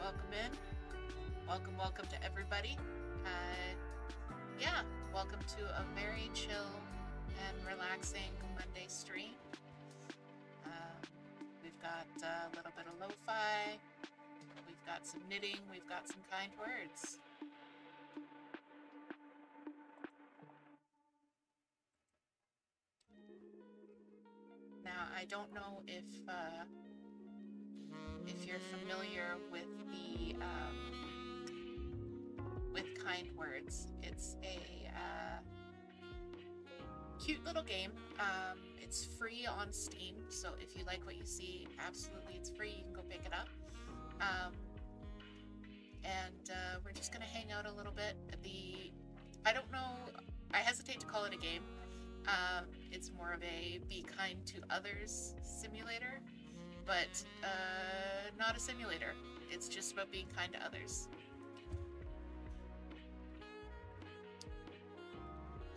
welcome in. Welcome to everybody. Yeah, welcome to a very chill and relaxing Monday stream. We've got a little bit of lo-fi, we've got some knitting, we've got some kind words. Now, I don't know if you're familiar with the with kind words. It's a cute little game. It's free on Steam, so if you like what you see, absolutely it's free. You can go pick it up. We're just gonna hang out a little bit. I don't know, I hesitate to call it a game. It's more of a be kind to others simulator, but not a simulator. It's just about being kind to others.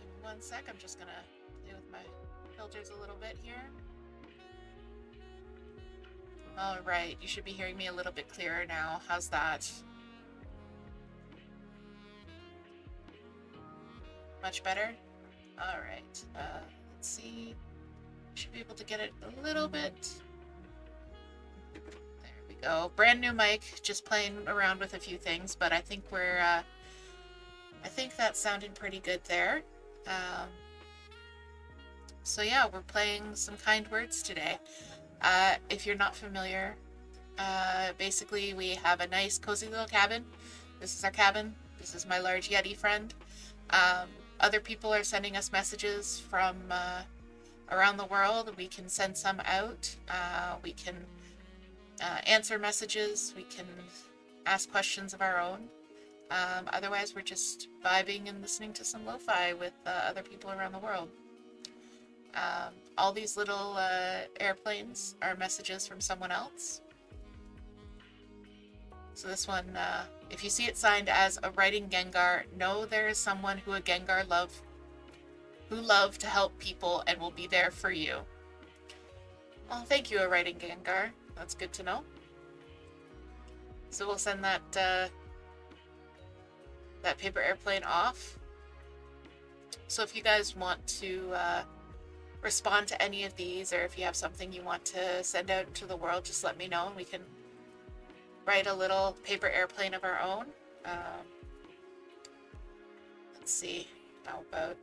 Give me 1 sec, I'm just gonna play with my filters a little bit here. Alright, you should be hearing me a little bit clearer now. How's that? Much better? Alright, let's see. Should be able to get it a little bit. There we go. Brand new mic, just playing around with a few things, but I think I think that sounded pretty good there. So yeah, we're playing some kind words today. If you're not familiar, basically we have a nice cozy little cabin. This is our cabin. This is my large Yeti friend. Other people are sending us messages from around the world. We can send some out. We can answer messages. We can ask questions of our own. Otherwise, we're just vibing and listening to some lo-fi with other people around the world. All these little airplanes are messages from someone else. So this one, if you see it signed as a writing Gengar, know there is someone who a Gengar love to help people and will be there for you. Well, thank you, a writing Gengar. That's good to know. So we'll send that that paper airplane off. So if you guys want to respond to any of these, or if you have something you want to send out into the world, just let me know and we can write a little paper airplane of our own. Let's see, how about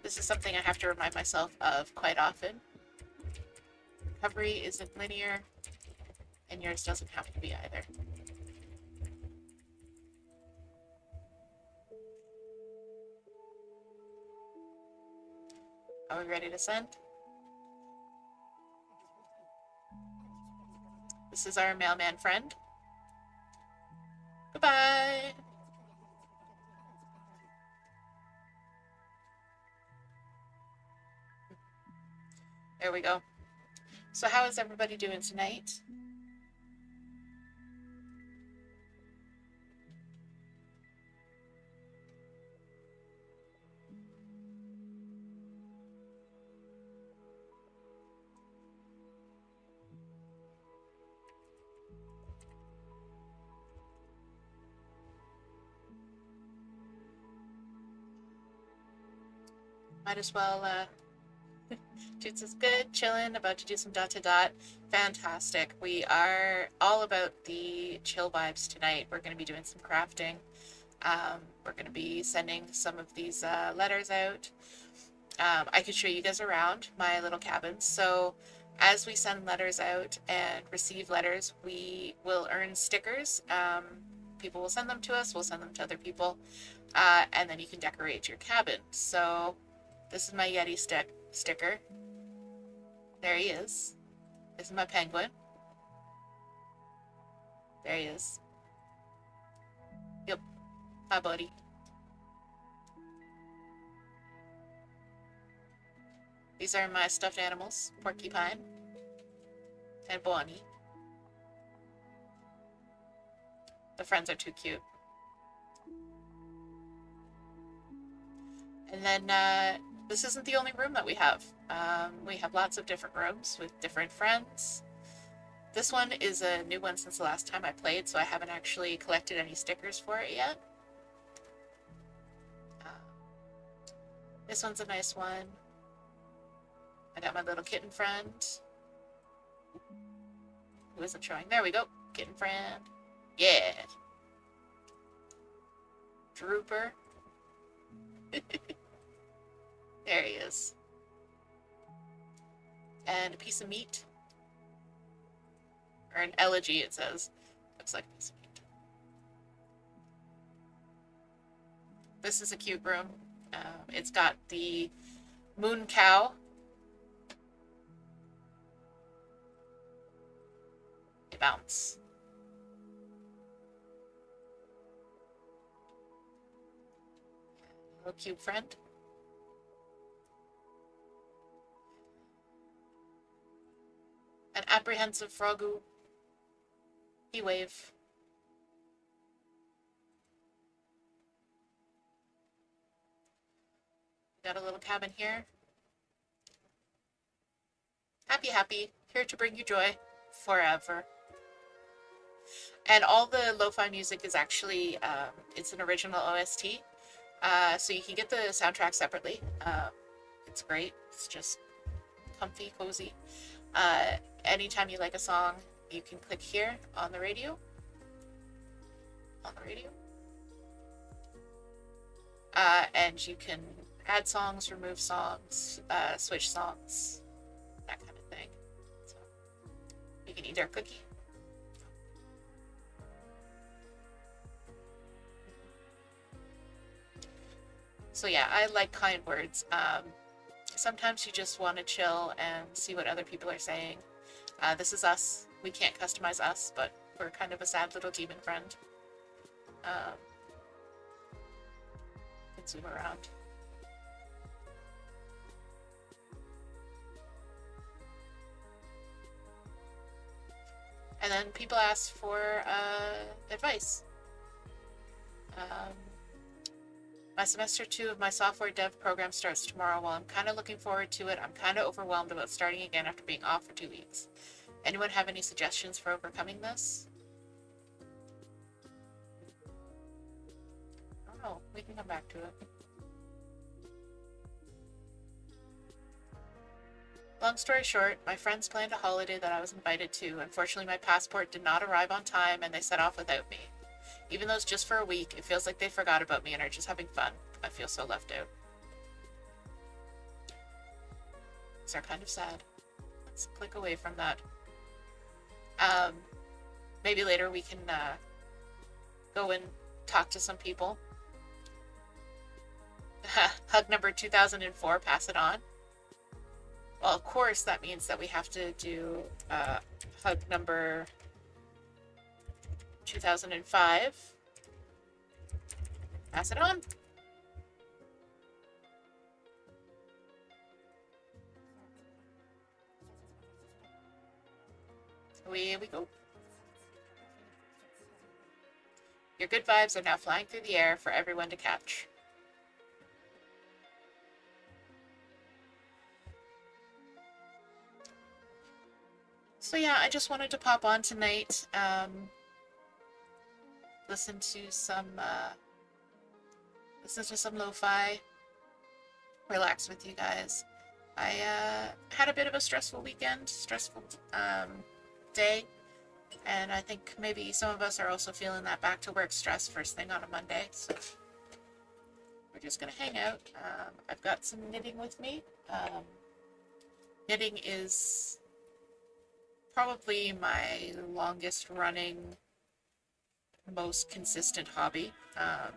this is something I have to remind myself of quite often. Recovery isn't linear, and yours doesn't have to be either. Are we ready to send? This is our mailman friend. Goodbye! There we go. So how is everybody doing tonight? Might as well, Toots is good, chilling, about to do some ... Fantastic. We are all about the chill vibes tonight. We're going to be doing some crafting. We're going to be sending some of these letters out. I could show you guys around my little cabin. So as we send letters out and receive letters, we will earn stickers. People will send them to us, we'll send them to other people, and then you can decorate your cabin. So this is my Yeti sticker. There he is. This is my penguin. There he is. Yep. Hi, buddy. These are my stuffed animals, Porcupine and Bonnie. The friends are too cute. And then, this isn't the only room that we have. We have lots of different rooms with different friends. This one is a new one since the last time I played, so I haven't actually collected any stickers for it yet. This one's a nice one. I got my little kitten friend. Who isn't showing? There we go. Kitten friend. Yeah. Drooper. There he is. And a piece of meat. Or an elegy, it says. Looks like a piece of meat. This is a cute room. It's got the moon cow. They bounce. Little cute friend. An apprehensive frogu. He wave. Got a little cabin here. Happy, happy. Here to bring you joy. Forever. And all the lo-fi music is actually, it's an original OST. So you can get the soundtrack separately. It's great. It's just comfy, cozy. Anytime you like a song, you can click here on the radio. And you can add songs, remove songs, switch songs, that kind of thing. So you can eat our cookie. So yeah, I like kind words. Sometimes you just want to chill and see what other people are saying. This is us. We can't customize us, but we're kind of a sad little demon friend. Can zoom around. And then people ask for advice. My semester 2 of my software dev program starts tomorrow. While I'm kind of looking forward to it, I'm kind of overwhelmed about starting again after being off for 2 weeks. Anyone have any suggestions for overcoming this? I don't know. We can come back to it. Long story short, my friends planned a holiday that I was invited to. Unfortunately, my passport did not arrive on time and they set off without me. Even though it's just for a week, it feels like they forgot about me and are just having fun. I feel so left out. These are kind of sad. Let's click away from that. Maybe later we can go and talk to some people. Hug number 2004, pass it on. Well, of course, that means that we have to do hug number 2005. Pass it on. Away we go. Your good vibes are now flying through the air for everyone to catch. So yeah, I just wanted to pop on tonight, listen to some lo-fi, relax with you guys. I had a bit of a stressful weekend, stressful day, and I think maybe some of us are also feeling that back to work stress first thing on a Monday, so we're just gonna hang out. I've got some knitting with me. Knitting is probably my longest running, most consistent hobby. I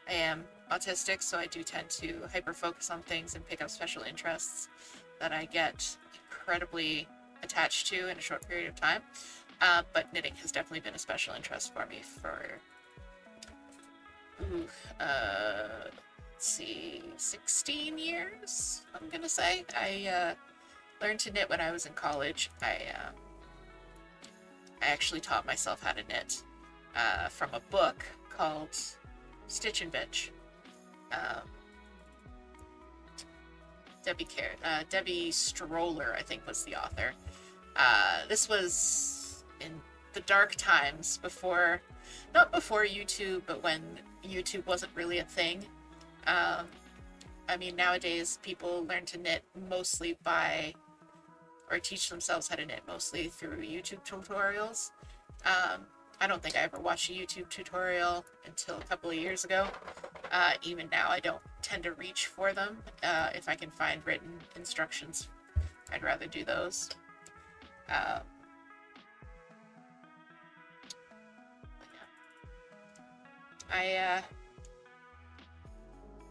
am autistic, so I do tend to hyper-focus on things and pick up special interests that I get incredibly attached to in a short period of time. But knitting has definitely been a special interest for me for, let's see, 16 years, I'm gonna say. I learned to knit when I was in college. I actually taught myself how to knit from a book called Stitch and Bitch. Debbie Stroller, I think, was the author. This was in the dark times before, not before YouTube, but when YouTube wasn't really a thing. I mean, nowadays people learn to knit mostly by, or teach themselves how to knit mostly through YouTube tutorials. I don't think I ever watched a YouTube tutorial until a couple of years ago. Even now, I don't tend to reach for them. If I can find written instructions, I'd rather do those.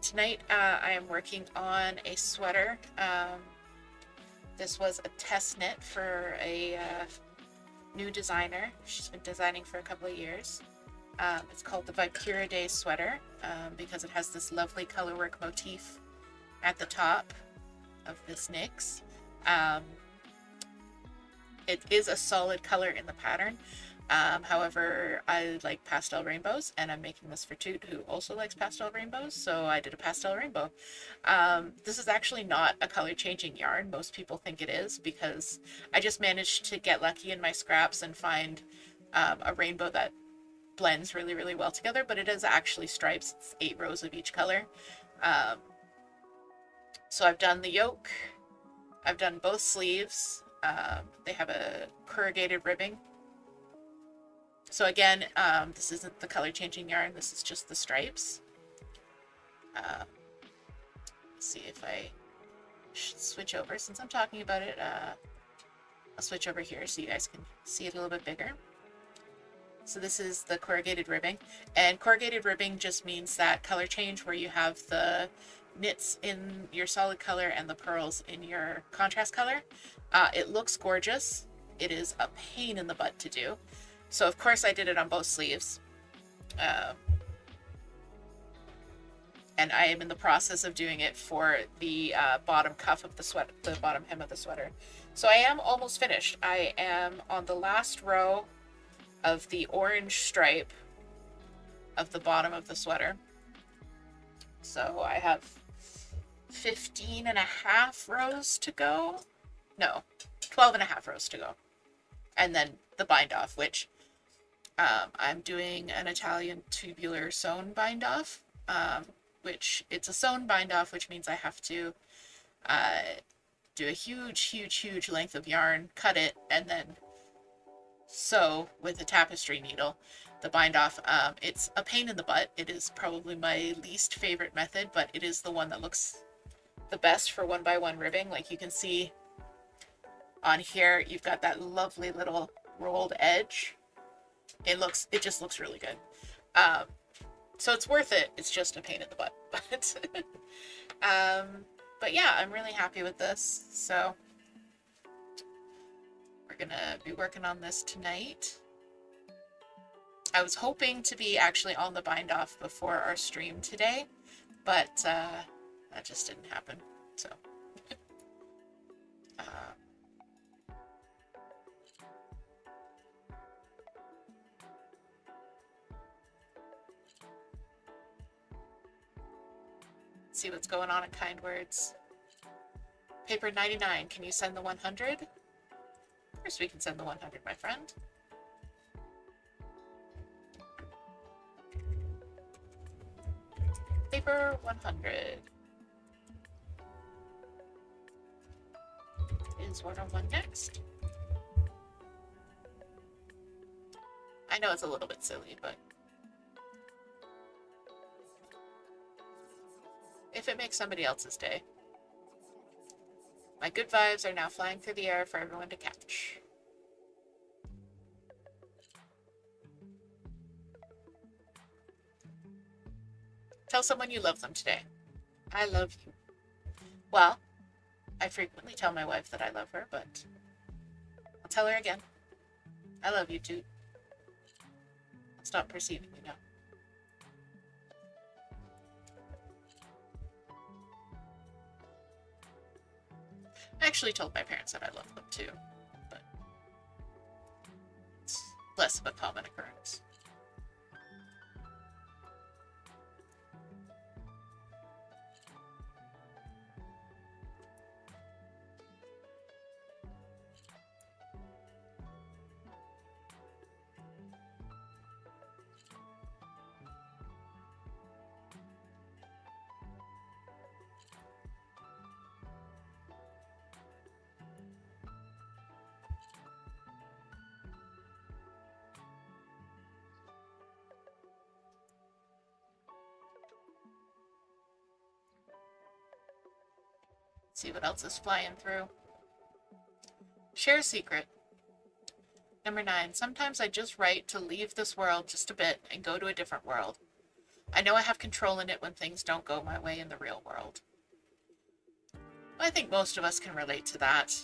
Tonight I am working on a sweater. This was a test knit for a new designer. She's been designing for a couple of years. It's called the Vipera Day sweater because it has this lovely colorwork motif at the top of this Knix. It is a solid color in the pattern. However, I like pastel rainbows, and I'm making this for Toot, who also likes pastel rainbows, so I did a pastel rainbow. This is actually not a color changing yarn. Most people think it is, because I just managed to get lucky in my scraps and find a rainbow that blends really, really well together, but it is actually stripes. It's 8 rows of each color. So I've done the yoke, I've done both sleeves. They have a corrugated ribbing. So again, this isn't the color changing yarn, this is just the stripes. Let's see if I should switch over. Since I'm talking about it, I'll switch over here so you guys can see it a little bit bigger. So this is the corrugated ribbing, and corrugated ribbing just means that color change where you have the knits in your solid color and the pearls in your contrast color. It looks gorgeous. It is a pain in the butt to do. So of course I did it on both sleeves. And I am in the process of doing it for the bottom cuff of the sweater, the bottom hem of the sweater. So I am almost finished. I am on the last row of the orange stripe of the bottom of the sweater. So I have 15 and a half rows to go. No, 12 and a half rows to go. And then the bind off, which I'm doing an Italian tubular sewn bind off, which it's a sewn bind off, which means I have to do a huge length of yarn, cut it, and then sew with a tapestry needle the bind off. It's a pain in the butt. It is probably my least favorite method, but it is the one that looks the best for 1x1 ribbing. Like you can see on here, you've got that lovely little rolled edge. It just looks really good. So it's worth it. It's just a pain in the butt. But yeah, I'm really happy with this. So we're gonna be working on this tonight. I was hoping to be actually on the bind off before our stream today, but that just didn't happen. So see what's going on in kind words. Paper 99, can you send the 100? Of course we can send the 100, my friend. Paper 100 is 101 next. I know it's a little bit silly, but if it makes somebody else's day. My good vibes are now flying through the air for everyone to catch. Tell someone you love them today. I love you. Well, I frequently tell my wife that I love her, but I'll tell her again. I love you too. I'll stop perceiving you now. I actually told my parents that I love them too, but it's less of a common occurrence. see what else is flying through. Share a secret. Number 9. Sometimes I just write to leave this world just a bit and go to a different world. I know I have control in it when things don't go my way in the real world. Well, I think most of us can relate to that.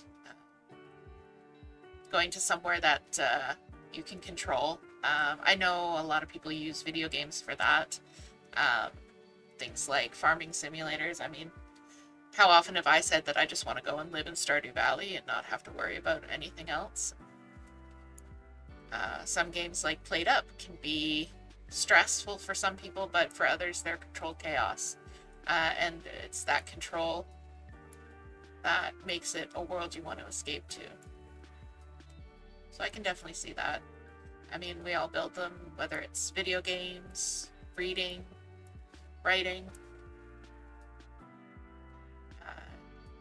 Going to somewhere that you can control. I know a lot of people use video games for that. Things like farming simulators. I mean, how often have I said that I just want to go and live in Stardew Valley and not have to worry about anything else? Some games like Played Up can be stressful for some people, but for others they're controlled chaos. And it's that control that makes it a world you want to escape to. So I can definitely see that. I mean, we all build them, whether it's video games, reading, writing.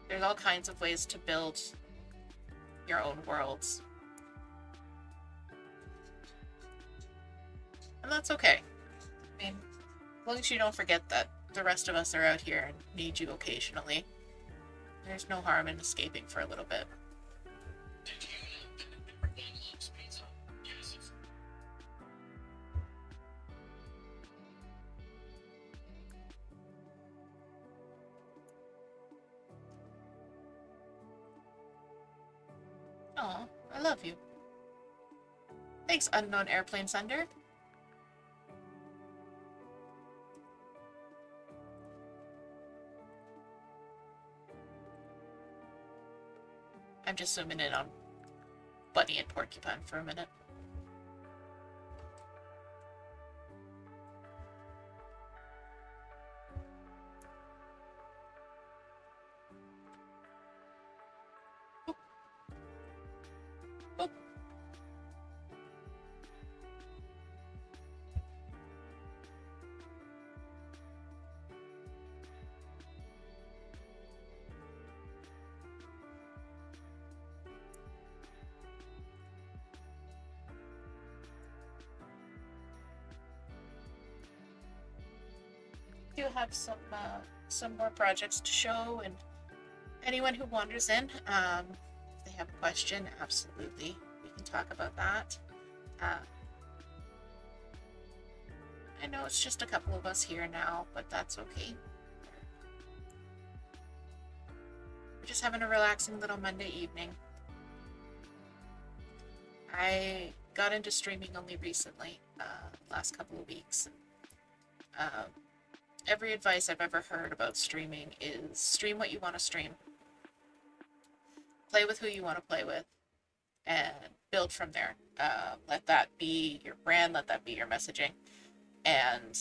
There's all kinds of ways to build your own worlds. And that's okay. I mean, as long as you don't forget that the rest of us are out here and need you occasionally, there's no harm in escaping for a little bit. Oh, I love you. Thanks, Unknown Airplane Sender. I'm just zooming in on Bunny and Porcupine for a minute. Oop. Oop. Do have some more projects to show, and anyone who wanders in, if they have a question, absolutely, we can talk about that. I know it's just a couple of us here now, but that's okay. We're just having a relaxing little Monday evening. I got into streaming only recently, last couple of weeks. Every advice I've ever heard about streaming is stream what you want to stream. Play with who you want to play with, and build from there. Let that be your brand, let that be your messaging. And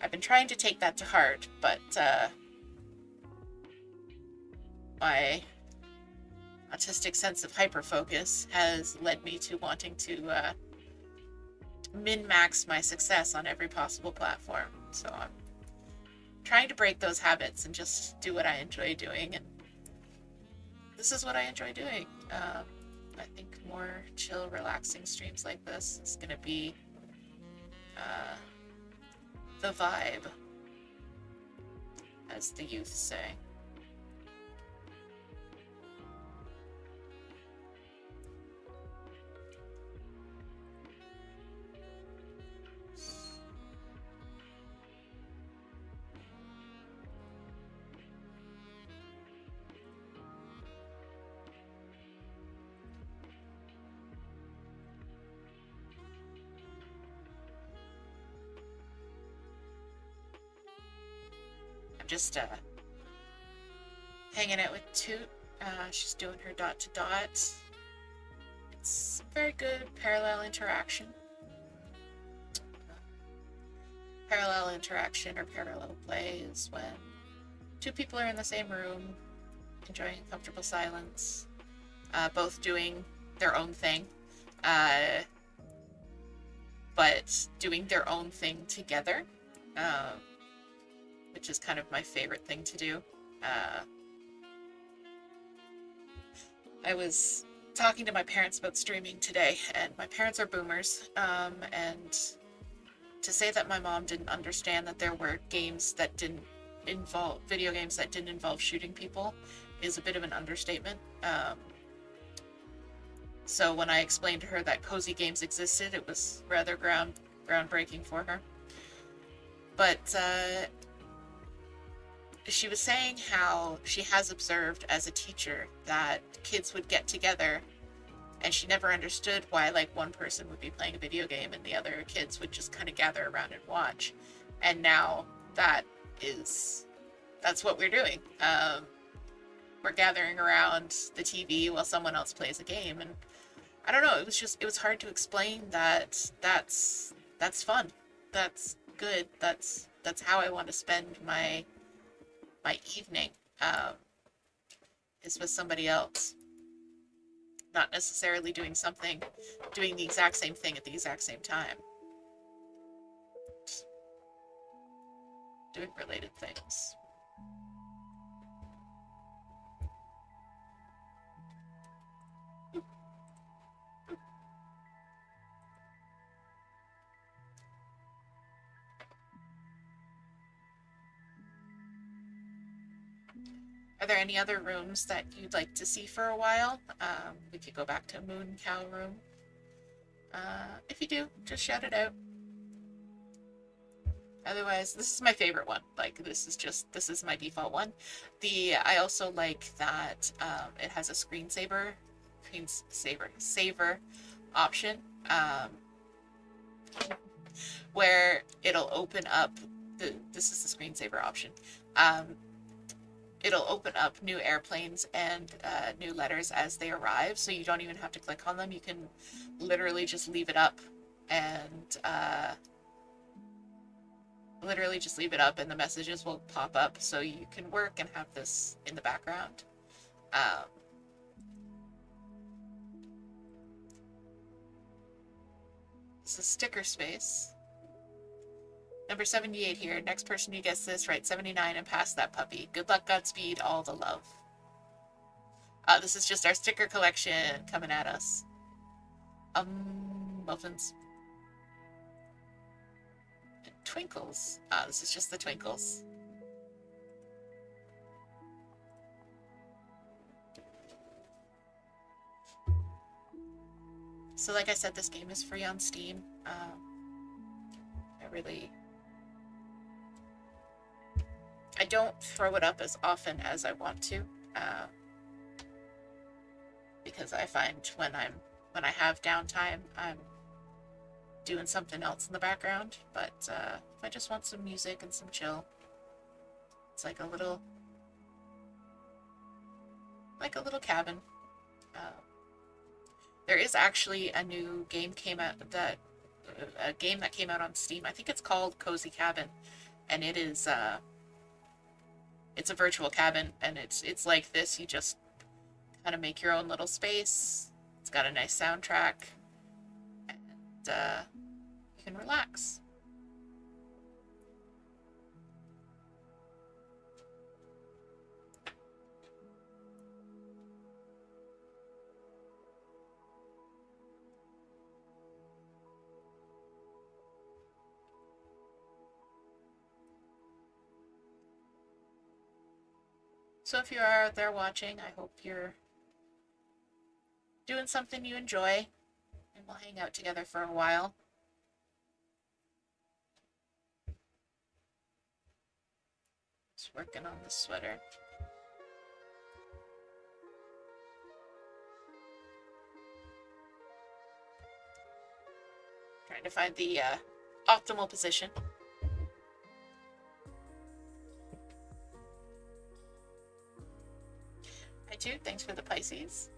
I've been trying to take that to heart, but my autistic sense of hyperfocus has led me to wanting to min-max my success on every possible platform. So I'm trying to break those habits and just do what I enjoy doing, and this is what I enjoy doing. I think more chill, relaxing streams like this is going to be the vibe, as the youth say. Just hanging out with Toot. She's doing her dot to dot. It's very good parallel interaction. Parallel interaction or parallel play is when two people are in the same room, enjoying a comfortable silence, both doing their own thing, but doing their own thing together. Which is kind of my favorite thing to do. I was talking to my parents about streaming today, and my parents are boomers, and to say that my mom didn't understand that there were games that didn't involve video games that didn't involve shooting people is a bit of an understatement. So when I explained to her that cozy games existed, it was rather groundbreaking for her. But she was saying how she has observed as a teacher that kids would get together, and she never understood why like one person would be playing a video game and the other kids would just kind of gather around and watch. And now that's what we're doing. We're gathering around the TV while someone else plays a game, and I don't know, it was hard to explain that that's fun. That's good. That's how I want to spend my evening, is with somebody else. Not necessarily doing the exact same thing at the exact same time. Doing related things. Are there any other rooms that you'd like to see for a while? We could go back to Moon Cow Room. If you do, just shout it out. Otherwise, this is my favorite one. Like, this is my default one. I also like that it has a screensaver option, where it'll open up this is the screensaver option. It'll open up new airplanes and new letters as they arrive, so you don't even have to click on them. You can literally just leave it up and the messages will pop up, so you can work and have this in the background. This is sticker space. Number 78 here. Next person who gets this, write 79 and pass that puppy. Good luck, Godspeed, all the love. This is just our sticker collection coming at us. Muffins. And twinkles. This is just the twinkles. So like I said, this game is free on Steam. I don't throw it up as often as I want to, because I find when I have downtime, I'm doing something else in the background. But if I just want some music and some chill, it's like a little cabin. There is actually a new game a game that came out on Steam. I think it's called Cozy Cabin, and it is it's a virtual cabin, and it's like this. You just kind of make your own little space. It's got a nice soundtrack, and you can relax. So if you are out there watching, I hope you're doing something you enjoy, and we'll hang out together for a while. Just working on the sweater. Trying to find the optimal position. Hi, too. Thanks for the Pisces.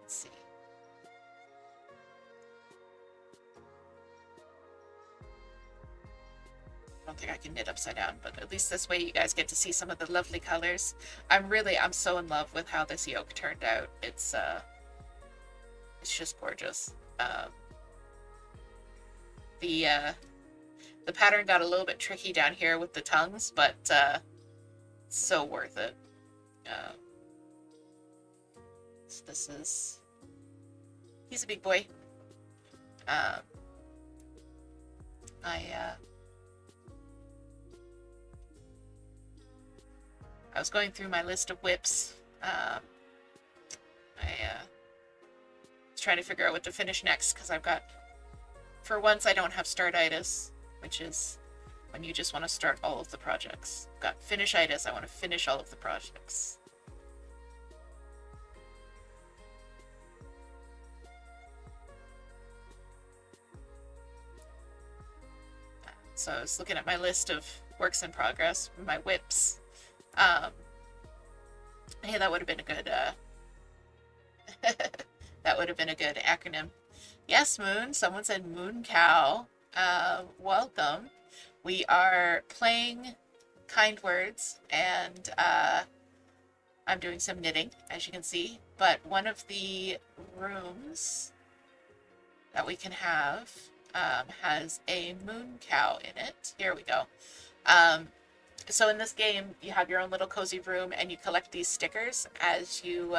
Let's see. I don't think I can knit upside down, but at least this way you guys get to see some of the lovely colors. I'm so in love with how this yoke turned out. It's just gorgeous. The pattern got a little bit tricky down here with the tongues, but so worth it. So this is, he's a big boy. I was going through my list of whips. I was trying to figure out what to finish next because I've got, for once I don't have startitis, which is when you just want to start all of the projects. I've got finishitis, I want to finish all of the projects. So I was looking at my list of works in progress, my whips. Hey, that would have been a good, that would have been a good acronym. Yes, Moon. Someone said Moon Cow. Welcome. We are playing Kind Words, and I'm doing some knitting, as you can see. But one of the rooms that we can have has a moon cow in it. Here we go. So in this game, you have your own little cozy room, and you collect these stickers as you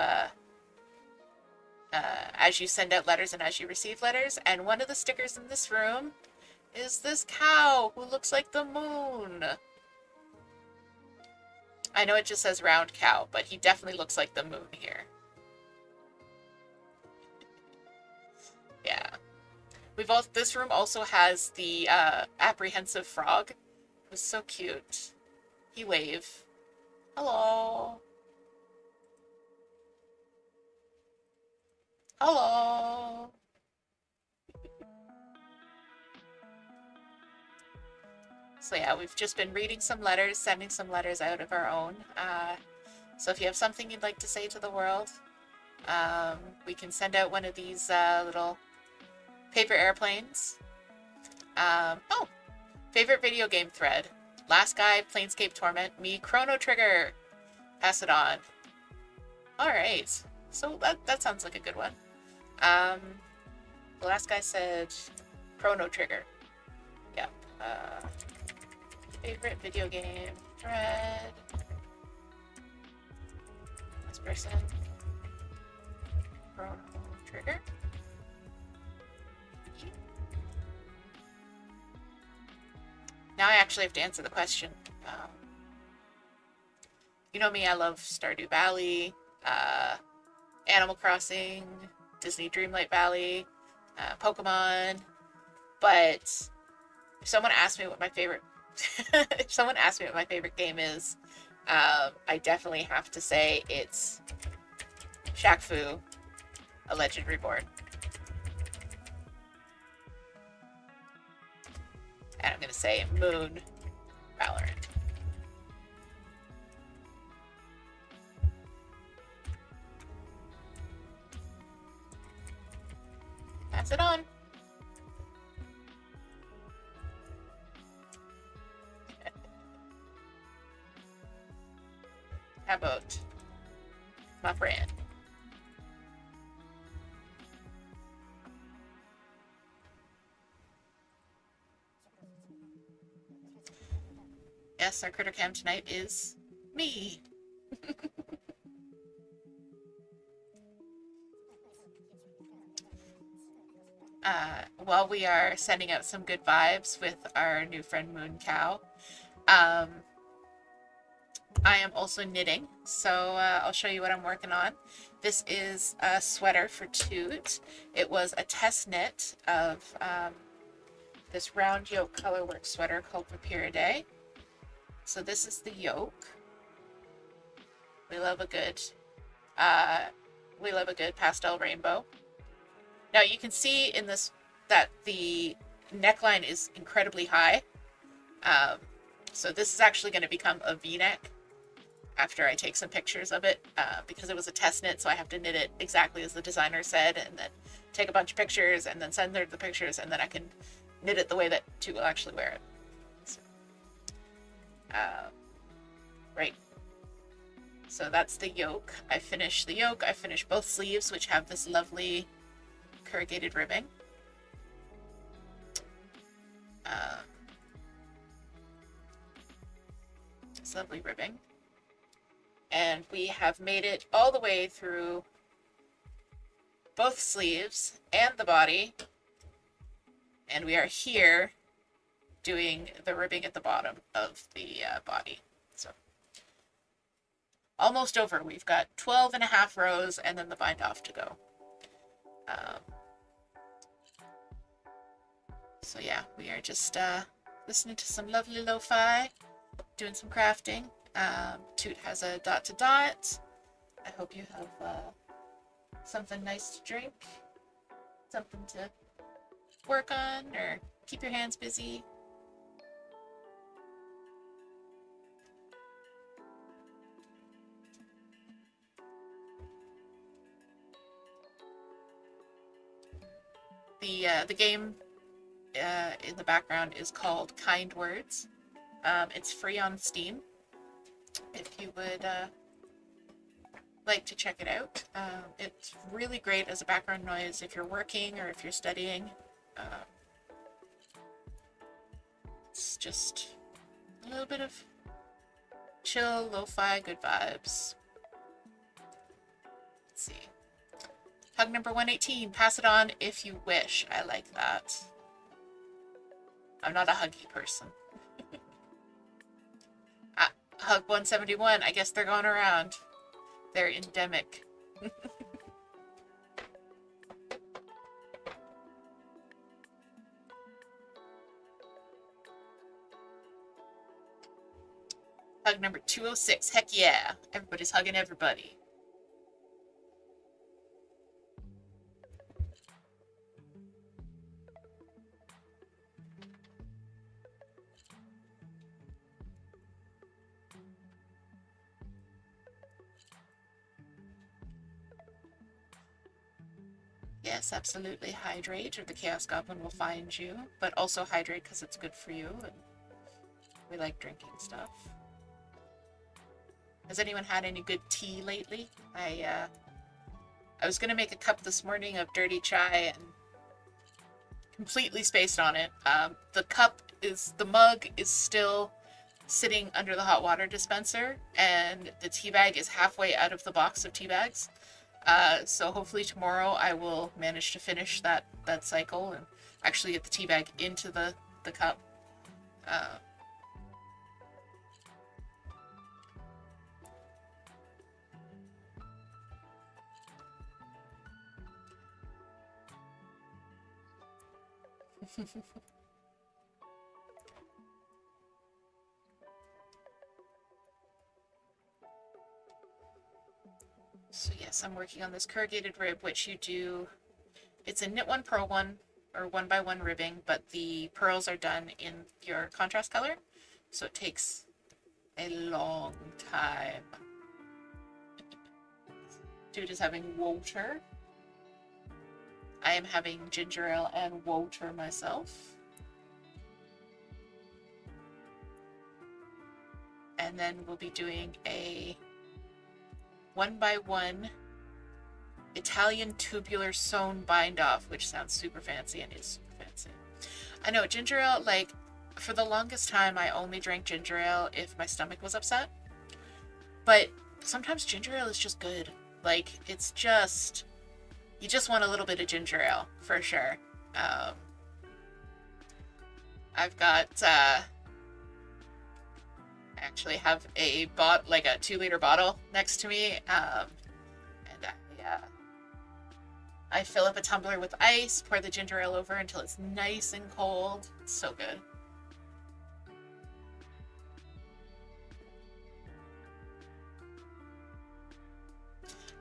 send out letters and as you receive letters. And one of the stickers in this room is this cow who looks like the moon. I know it just says round cow, but he definitely looks like the moon here. Yeah. This room also has the apprehensive frog. It was so cute. He waved. Hello. Hello. So yeah, we've just been reading some letters, sending some letters out of our own. So if you have something you'd like to say to the world, we can send out one of these little paper airplanes. Oh, favorite video game thread. Last guy, Planescape Torment. Me, Chrono Trigger. Pass it on. Alright. So that sounds like a good one. The last guy said Chrono Trigger. Yep. Favorite video game thread. This person. Chrono Trigger. Now I actually have to answer the question. You know me, I love Stardew Valley, Animal Crossing, Disney Dreamlight Valley, Pokemon, but if someone asked me what my favorite if someone asked me what my favorite game is, I definitely have to say it's Shaq Fu, A Legend Reborn. And I'm going to say Moon Valorant. Pass it on. How about my friend? Yes, our critter cam tonight is me. While we are sending out some good vibes with our new friend Moon Cow, I am also knitting, so I'll show you what I'm working on. This is a sweater for Toot. It was a test knit of this round yoke colorwork sweater called Papyridae. So this is the yoke. We love a good pastel rainbow. Now you can see in this that the neckline is incredibly high. So this is actually going to become a V-neck after I take some pictures of it, because it was a test knit, so I have to knit it exactly as the designer said, and then take a bunch of pictures, and then send her the pictures, and then I can knit it the way that Toot will actually wear it. So Right. So that's the yoke. I finished the yoke. I finished both sleeves, which have this lovely corrugated ribbing. This lovely ribbing. And we have made it all the way through both sleeves and the body. And we are here doing the ribbing at the bottom of the body. So almost over. We've got 12.5 rows and then the bind off to go. So yeah, we are just listening to some lovely lo-fi, doing some crafting. Toot has a dot to dot. I hope you have something nice to drink, something to work on, or keep your hands busy. The game in the background is called Kind Words. It's free on Steam if you would like to check it out. It's really great as a background noise if you're working or if you're studying. It's just a little bit of chill, lo-fi, good vibes. Let's see. Hug number 118, pass it on if you wish. I like that. I'm not a huggy person. Hug 171, I guess they're going around. They're endemic. Hug number 206, heck yeah. Everybody's hugging everybody. Yes, absolutely. Hydrate, or the Chaos Goblin will find you. But also hydrate because it's good for you. And we like drinking stuff. Has anyone had any good tea lately? I was going to make a cup this morning of dirty chai and completely spaced on it. The mug is still sitting under the hot water dispenser, and the tea bag is halfway out of the box of tea bags. So hopefully tomorrow I will manage to finish that cycle and actually get the tea bag into the cup. So yes, I'm working on this corrugated rib, which you do, it's a knit one, purl one, or 1x1 ribbing, but the pearls are done in your contrast color, so it takes a long time. Dude is having water. I am having ginger ale and water myself. And then we'll be doing a 1x1 Italian tubular sewn bind off, which sounds super fancy and is super fancy. I know ginger ale, like, for the longest time I only drank ginger ale if my stomach was upset, but sometimes ginger ale is just good. Like, it's just, you just want a little bit of ginger ale for sure. I've got I actually have a 2-liter bottle next to me, and I fill up a tumbler with ice, pour the ginger ale over until it's nice and cold. It's so good.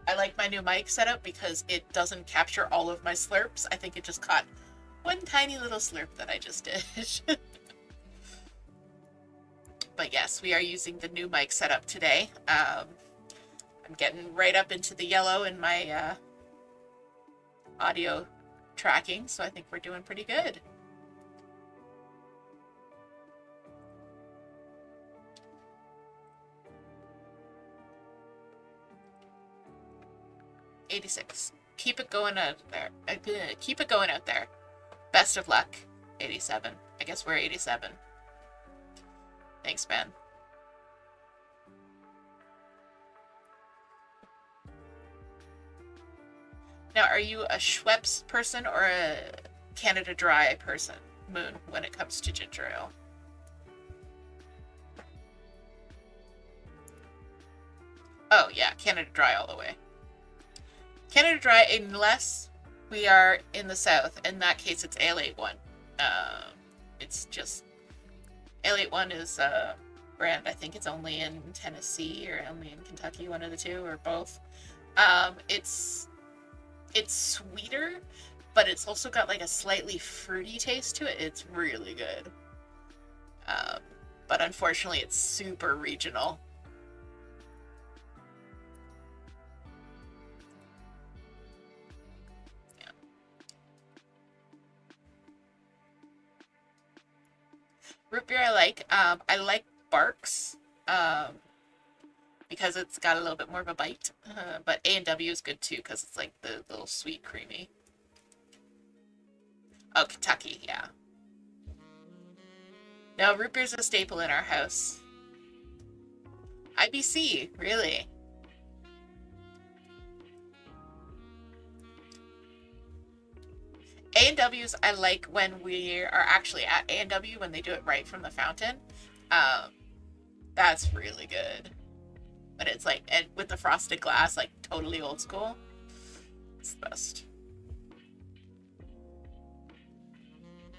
I like my new mic setup because it doesn't capture all of my slurps. I think it just caught one tiny little slurp that I just did. But yes, we are using the new mic setup today. I'm getting right up into the yellow in my audio tracking, so I think we're doing pretty good. 86. Keep it going out there. Keep it going out there. Best of luck. 87. I guess we're 87. Thanks, man. Now, are you a Schweppes person or a Canada Dry person, Moon, when it comes to ginger ale? Oh, yeah, Canada Dry all the way. Canada Dry, unless we are in the South. In that case, it's Ale 81. It's just... Ale 81 is a brand, I think it's only in Tennessee or only in Kentucky, one of the two, or both. It's sweeter, but it's also got like a slightly fruity taste to it. It's really good. But unfortunately, it's super regional. Yeah. Root beer I like Barks. Because it's got a little bit more of a bite. But A&W is good too, because it's like the little sweet, creamy. Oh, Kentucky, yeah. No, root beer's a staple in our house. IBC, really? A&W's I like when we are actually at A&W, when they do it right from the fountain. That's really good. But it's like, and with the frosted glass, like totally old school. It's the best.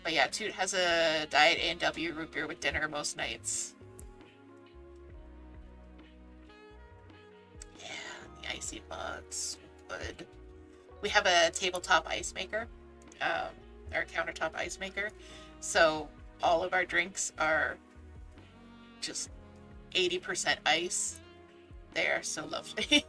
But yeah, Toot has a diet A&W root beer with dinner most nights. Yeah, the icy bugs. Good. We have a tabletop ice maker. Our countertop ice maker. So all of our drinks are just 80% ice. They are so lovely.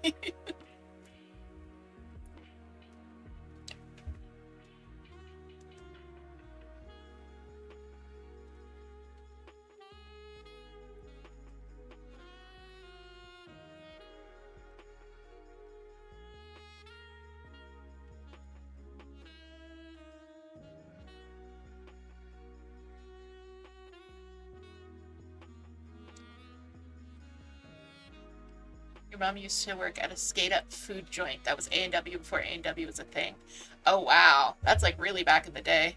Your mom used to work at a skate-up food joint that was A&W before A&W was a thing. Oh, wow. That's like really back in the day.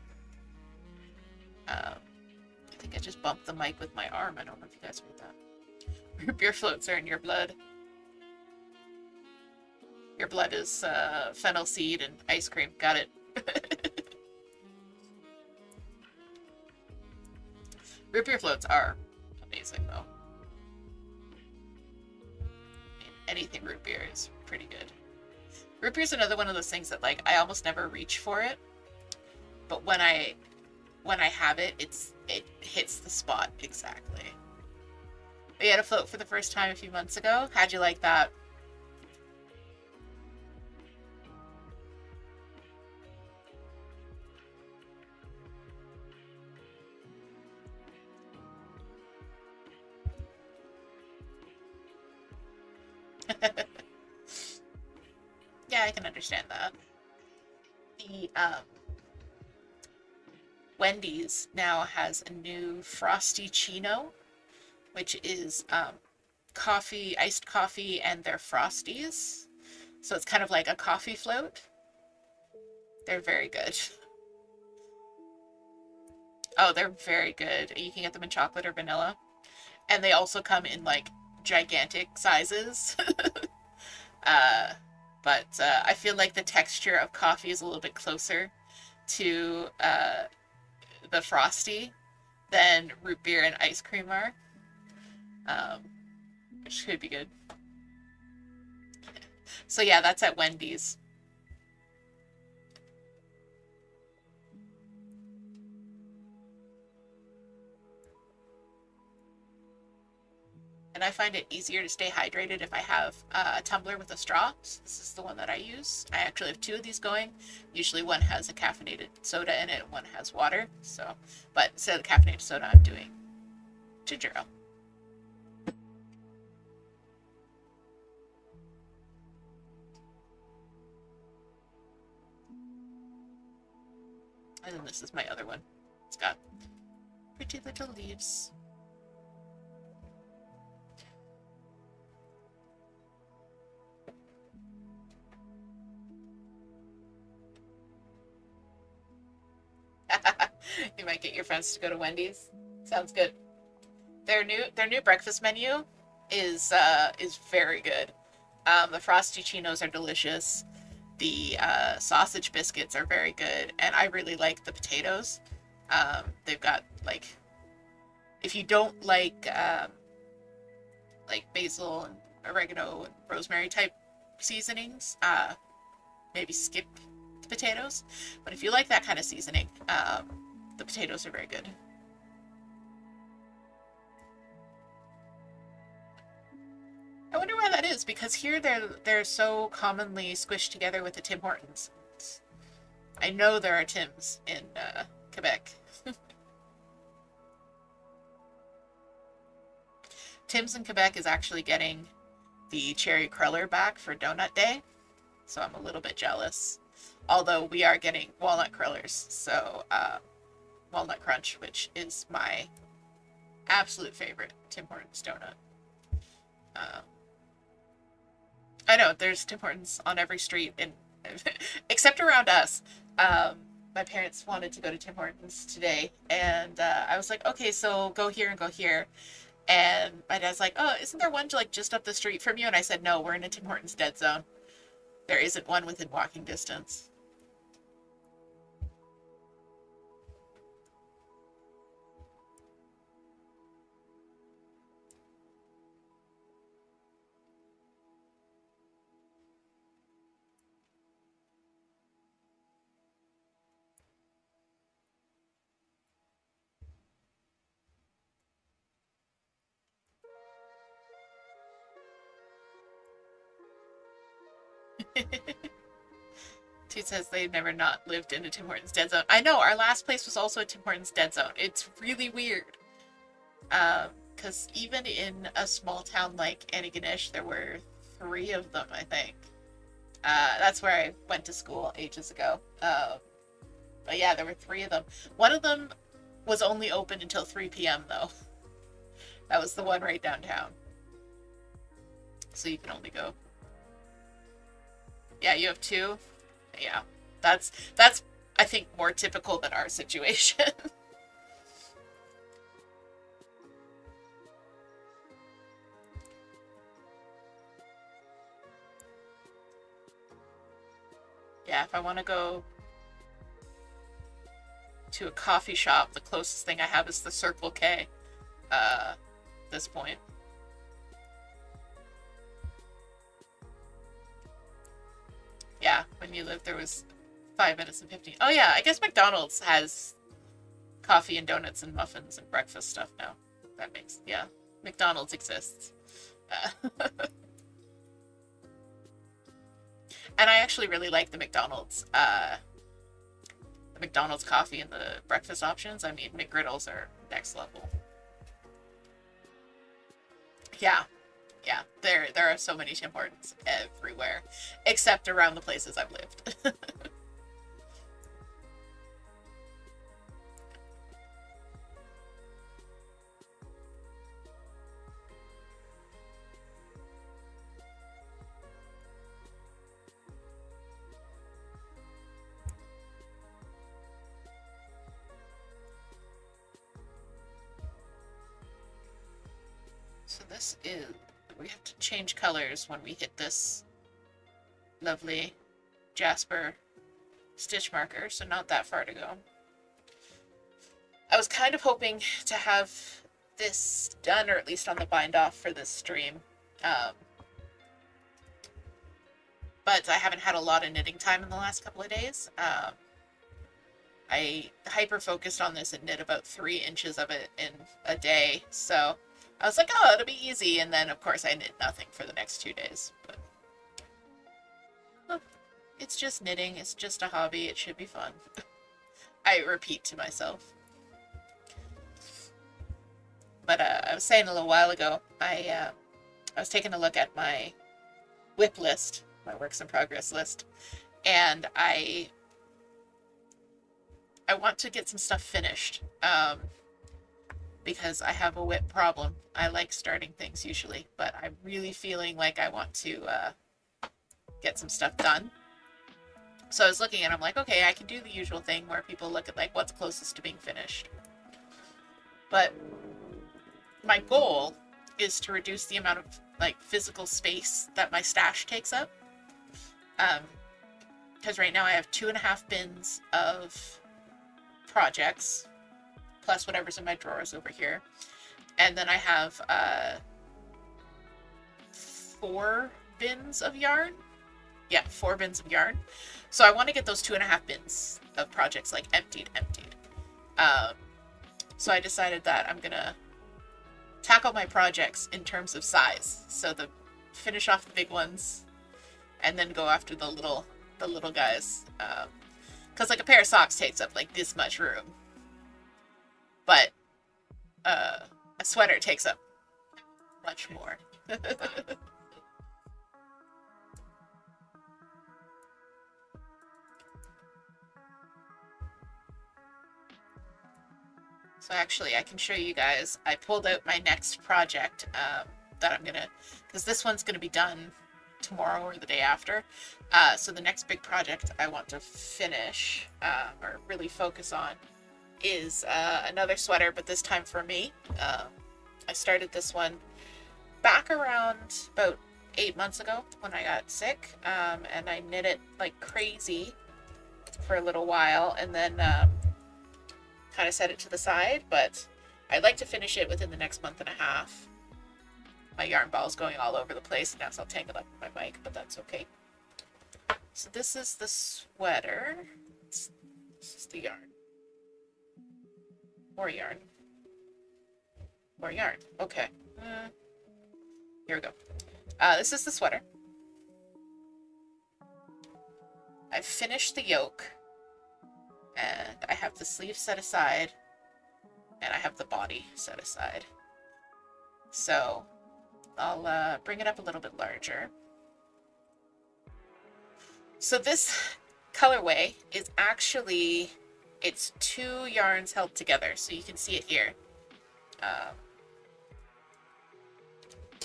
I think I just bumped the mic with my arm. I don't know if you guys heard that. Your beer floats are in your blood. Your blood is fennel seed and ice cream. Got it. Root beer floats are amazing, though. Anything root beer is pretty good. Root beer is another one of those things that like I almost never reach for it, but when I have it, it hits the spot exactly. We had a float for the first time a few months ago. How'd you like that? Yeah, I can understand that. The Wendy's now has a new Frosty Chino, which is coffee, iced coffee, and their Frosties. So it's kind of like a coffee float. They're very good. Oh, they're very good. You can get them in chocolate or vanilla. And they also come in like gigantic sizes. But I feel like the texture of coffee is a little bit closer to the Frosty than root beer and ice cream are. Which could be good. So yeah, that's at Wendy's. And I find it easier to stay hydrated if I have a tumbler with a straw. So this is the one that I use. I actually have two of these going. Usually one has a caffeinated soda in it and one has water. So, but instead of the caffeinated soda, I'm doing ginger ale. And then this is my other one. It's got pretty little leaves. You might get your friends to go to Wendy's. Sounds good. Their new breakfast menu is very good. The frosty chinos are delicious. The sausage biscuits are very good, and I really like the potatoes. They've got like, if you don't like basil and oregano and rosemary type seasonings, maybe skip the potatoes. But if you like that kind of seasoning, the potatoes are very good. I wonder why that is, because here they're so commonly squished together with the Tim Hortons. I know there are Tims in Quebec. Tim's in Quebec is actually getting the cherry cruller back for Donut Day, so I'm a little bit jealous. Although we are getting walnut crullers, so walnut crunch, which is my absolute favorite Tim Hortons donut. I know there's Tim Hortons on every street, in except around us. My parents wanted to go to Tim Hortons today, and I was like, okay, so go here and go here. And my dad's like, oh, isn't there one like just up the street from you? And I said, no, we're in a Tim Hortons dead zone. There isn't one within walking distance. Toot says they've never not lived in a Tim Hortons dead zone. I know, our last place was also a Tim Hortons dead zone. It's really weird. Because even in a small town like Antigonish, there were 3 of them, I think. That's where I went to school ages ago. But yeah, there were 3 of them. One of them was only open until 3 p.m. though. That was the one right downtown. So you can only go. Yeah, you have 2. Yeah, that's I think more typical than our situation. Yeah, if I want to go to a coffee shop, the closest thing I have is the Circle K. This point. Yeah, when you lived there was 5 minutes and 15. Oh yeah, I guess McDonald's has coffee and donuts and muffins and breakfast stuff now. That makes, yeah, McDonald's exists. And I actually really like the McDonald's coffee and the breakfast options. I mean, McGriddles are next level. Yeah. Yeah, there are so many Tim Hortons everywhere, except around the places I've lived. So this is... We have to change colors when we hit this lovely Jasper stitch marker, so not that far to go. I was kind of hoping to have this done, or at least on the bind off for this stream. But I haven't had a lot of knitting time in the last couple of days. I hyper-focused on this and knit about 3 inches of it in a day, so... I was like, oh, it'll be easy, and then, of course, I knit nothing for the next 2 days. But well, it's just knitting. It's just a hobby. It should be fun. I repeat to myself. But I was saying a little while ago, I was taking a look at my WIP list, my works in progress list, and I I want to get some stuff finished. Because I have a whip problem. I like starting things usually, but I'm really feeling like I want to get some stuff done. So I was looking and I'm like, okay, I can do the usual thing where people look at like what's closest to being finished. But my goal is to reduce the amount of like physical space that my stash takes up. Because right now I have 2.5 bins of projects, plus whatever's in my drawers over here. And then I have 4 bins of yarn. Yeah, 4 bins of yarn. So I want to get those 2.5 bins of projects like emptied. So I decided that I'm gonna tackle my projects in terms of size. So finish off the big ones and then go after the little guys. Because like a pair of socks takes up like this much room. But a sweater takes up much more. So actually, I can show you guys. I pulled out my next project that I'm gonna, because this one's gonna be done tomorrow or the day after. So the next big project I want to finish or really focus on is another sweater, but this time for me. I started this one back around about 8 months ago when I got sick, and I knit it like crazy for a little while, and then kind of set it to the side, but I'd like to finish it within the next month and a half. My yarn ball is going all over the place, and now it's all tangled up with my mic, but that's okay. So this is the sweater. This is the yarn. More yarn. More yarn. Okay. Here we go. This is the sweater. I've finished the yoke. And I have the sleeve set aside. And I have the body set aside. So I'll bring it up a little bit larger. So this colorway is actually, it's 2 yarns held together. So you can see it here.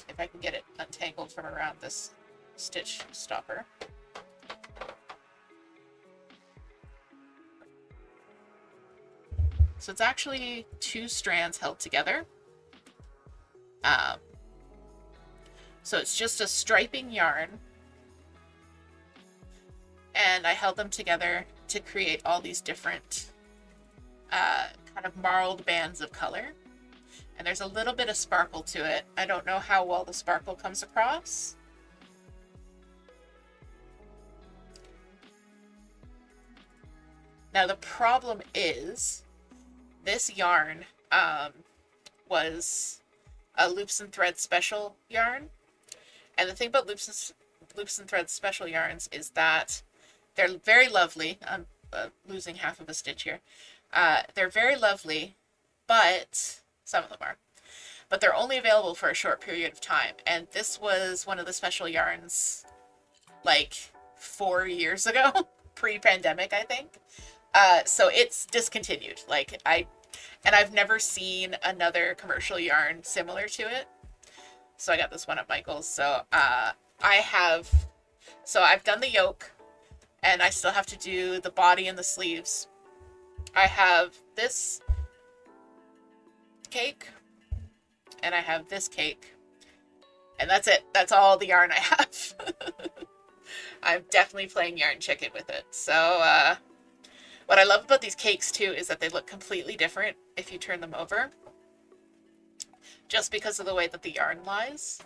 If I can get it untangled from around this stitch stopper. So it's actually 2 strands held together. So it's just a striping yarn. And I held them together to create all these different kind of marled bands of color. And there's a little bit of sparkle to it. I don't know how well the sparkle comes across. Now the problem is, this yarn was a Loops and Threads special yarn. And the thing about Loops and Threads special yarns is that they're very lovely. I'm losing half of a stitch here. They're very lovely, but some of them are. But they're only available for a short period of time. And this was one of the special yarns like 4 years ago, pre-pandemic, I think. So it's discontinued. Like I've never seen another commercial yarn similar to it. So I got this one at Michael's. So I've done the yoke, and I still have to do the body and the sleeves. I have this cake, and I have this cake, and that's it. That's all the yarn I have. I'm definitely playing yarn chicken with it. So what I love about these cakes too is that they look completely different if you turn them over, just because of the way that the yarn lies.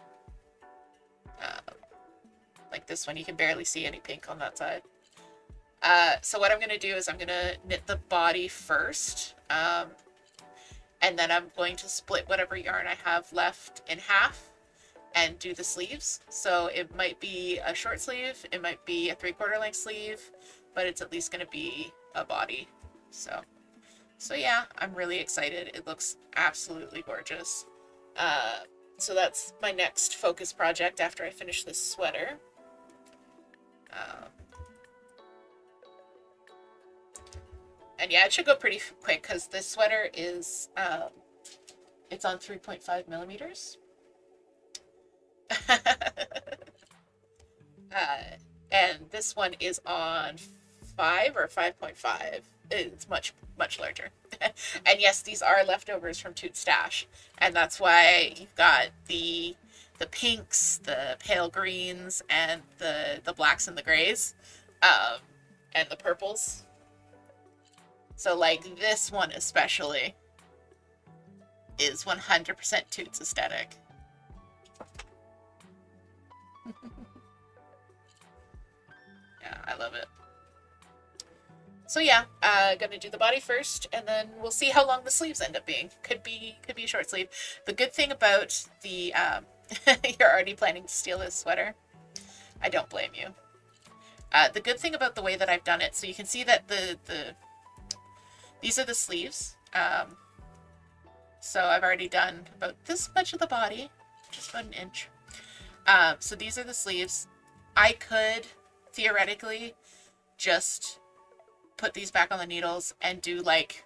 Like this one, you can barely see any pink on that side. So what I'm going to do is I'm going to knit the body first, and then I'm going to split whatever yarn I have left in half and do the sleeves. So it might be a short sleeve, it might be a 3/4 length sleeve, but it's at least going to be a body. So yeah, I'm really excited. It looks absolutely gorgeous. So that's my next focus project after I finish this sweater. And yeah, it should go pretty quick because this sweater is, it's on 3.5 millimeters. And this one is on 5 or 5.5. It's much, much larger. And yes, these are leftovers from Toot Stash. And that's why you've got the pinks, the pale greens, and the blacks and the grays, and the purples. So like this one especially is 100% Toots aesthetic. Yeah, I love it. So yeah, gonna do the body first, and then we'll see how long the sleeves end up being. Could be a short sleeve. The good thing about the you're already planning to steal this sweater. I don't blame you. The good thing about the way that I've done it, so you can see that these are the sleeves. So I've already done about this much of the body, just about an inch. So these are the sleeves. I could theoretically just put these back on the needles and do like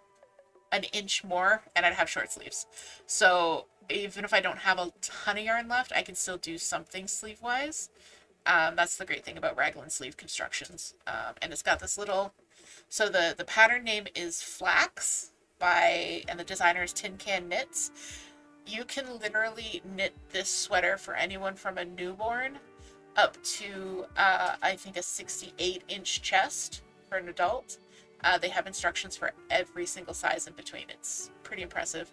an inch more, and I'd have short sleeves. So even if I don't have a ton of yarn left, I can still do something sleeve wise. That's the great thing about raglan sleeve constructions. And it's got this little, so the pattern name is Flax and the designer is Tin Can Knits. You can literally knit this sweater for anyone from a newborn up to I think a 68-inch chest for an adult. They have instructions for every single size in between. It's pretty impressive.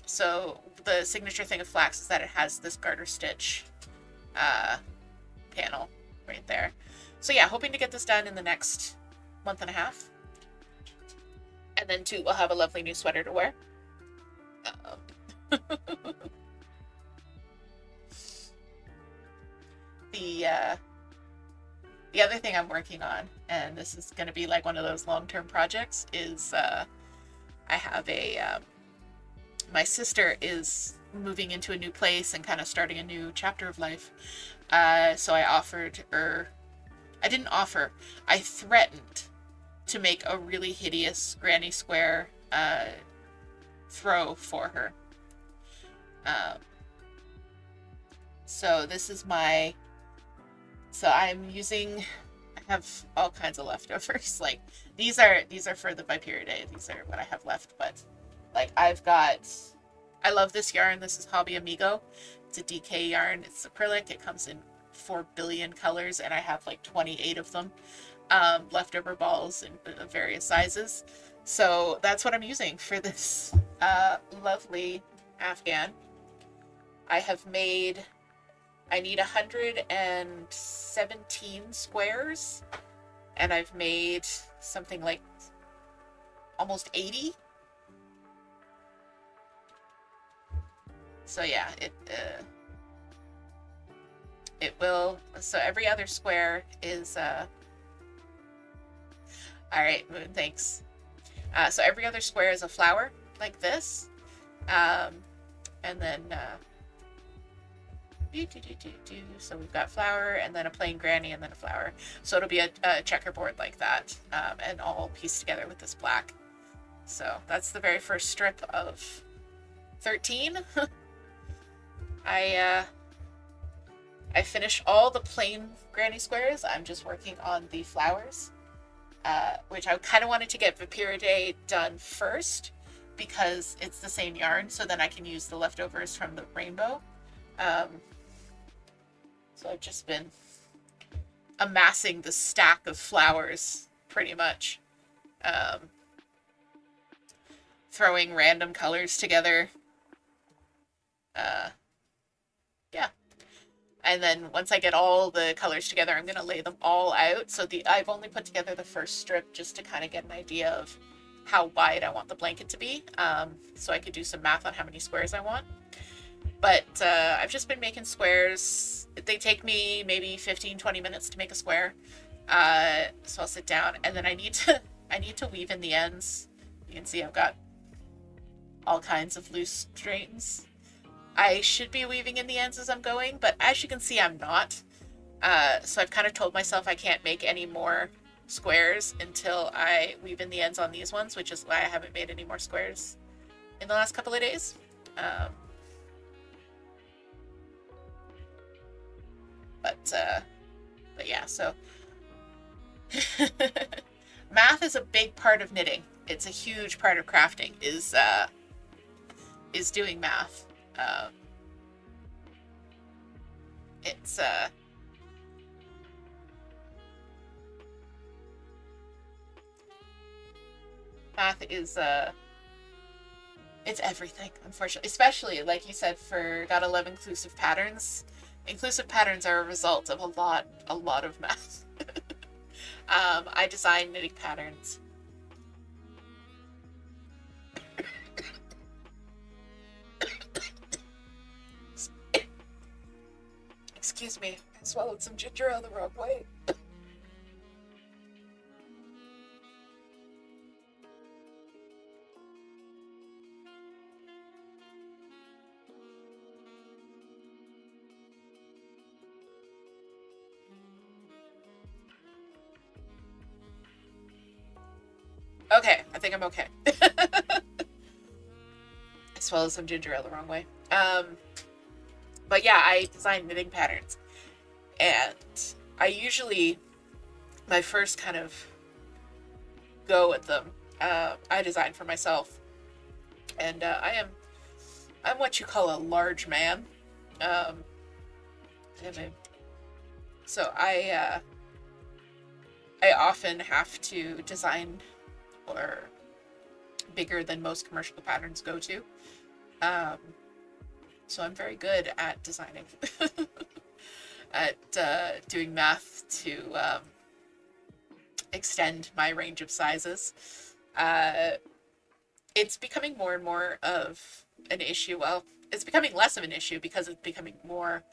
So the signature thing of Flax is that it has this garter stitch panel right there. So yeah, hoping to get this done in the next month and a half. And then too, we'll have a lovely new sweater to wear. The other thing I'm working on, and this is going to be like one of those long-term projects, is I have my sister is moving into a new place and kind of starting a new chapter of life. So I threatened to make a really hideous granny square throw for her. So this is I have all kinds of leftovers. Like these are for the Viperidae. These are what I have left, but like I love this yarn. This is Hobby Amigo. It's a DK yarn. It's acrylic. It comes in 4 billion colors, and I have like 28 of them. Leftover balls in various sizes. So that's what I'm using for this lovely Afghan. I need 117 squares, and I've made something like almost 80. So yeah, it will, so every other square is all right, Moon, thanks. So every other square is a flower like this, and then so we've got flower, and then a plain granny, and then a flower. So it'll be a checkerboard like that, and all pieced together with this black. So that's the very first strip of 13. I finished all the plain granny squares. I'm just working on the flowers, which I kind of wanted to get Viperidae done first because it's the same yarn, so then I can use the leftovers from the rainbow. So I've just been amassing the stack of flowers, pretty much. Throwing random colors together. Yeah. And then once I get all the colors together, I'm going to lay them all out. So I've only put together the first strip just to kind of get an idea of how wide I want the blanket to be. So I could do some math on how many squares I want. But I've just been making squares. They take me maybe 15-20 minutes to make a square. So I'll sit down, and then I need to weave in the ends. You can see I've got all kinds of loose strings. I should be weaving in the ends as I'm going, but as you can see, I'm not. So I've kind of told myself I can't make any more squares until I weave in the ends on these ones, which is why I haven't made any more squares in the last couple of days. But yeah, so math is a big part of knitting. It's a huge part of crafting is doing math. It's math is it's everything, unfortunately. Especially, like you said, for gotta love inclusive patterns. Inclusive patterns are a result of a lot of math. I design knitting patterns. Excuse me, I swallowed some ginger ale the wrong way. Okay, I think I'm okay. I swallowed some ginger ale the wrong way. But yeah, I design knitting patterns. And I usually, my first kind of go at them, I design for myself. And I'm what you call a large man. So I often have to design or bigger than most commercial patterns go to. So I'm very good at designing, at doing math to extend my range of sizes. It's becoming more and more of an issue. Well, it's becoming less of an issue because it's becoming more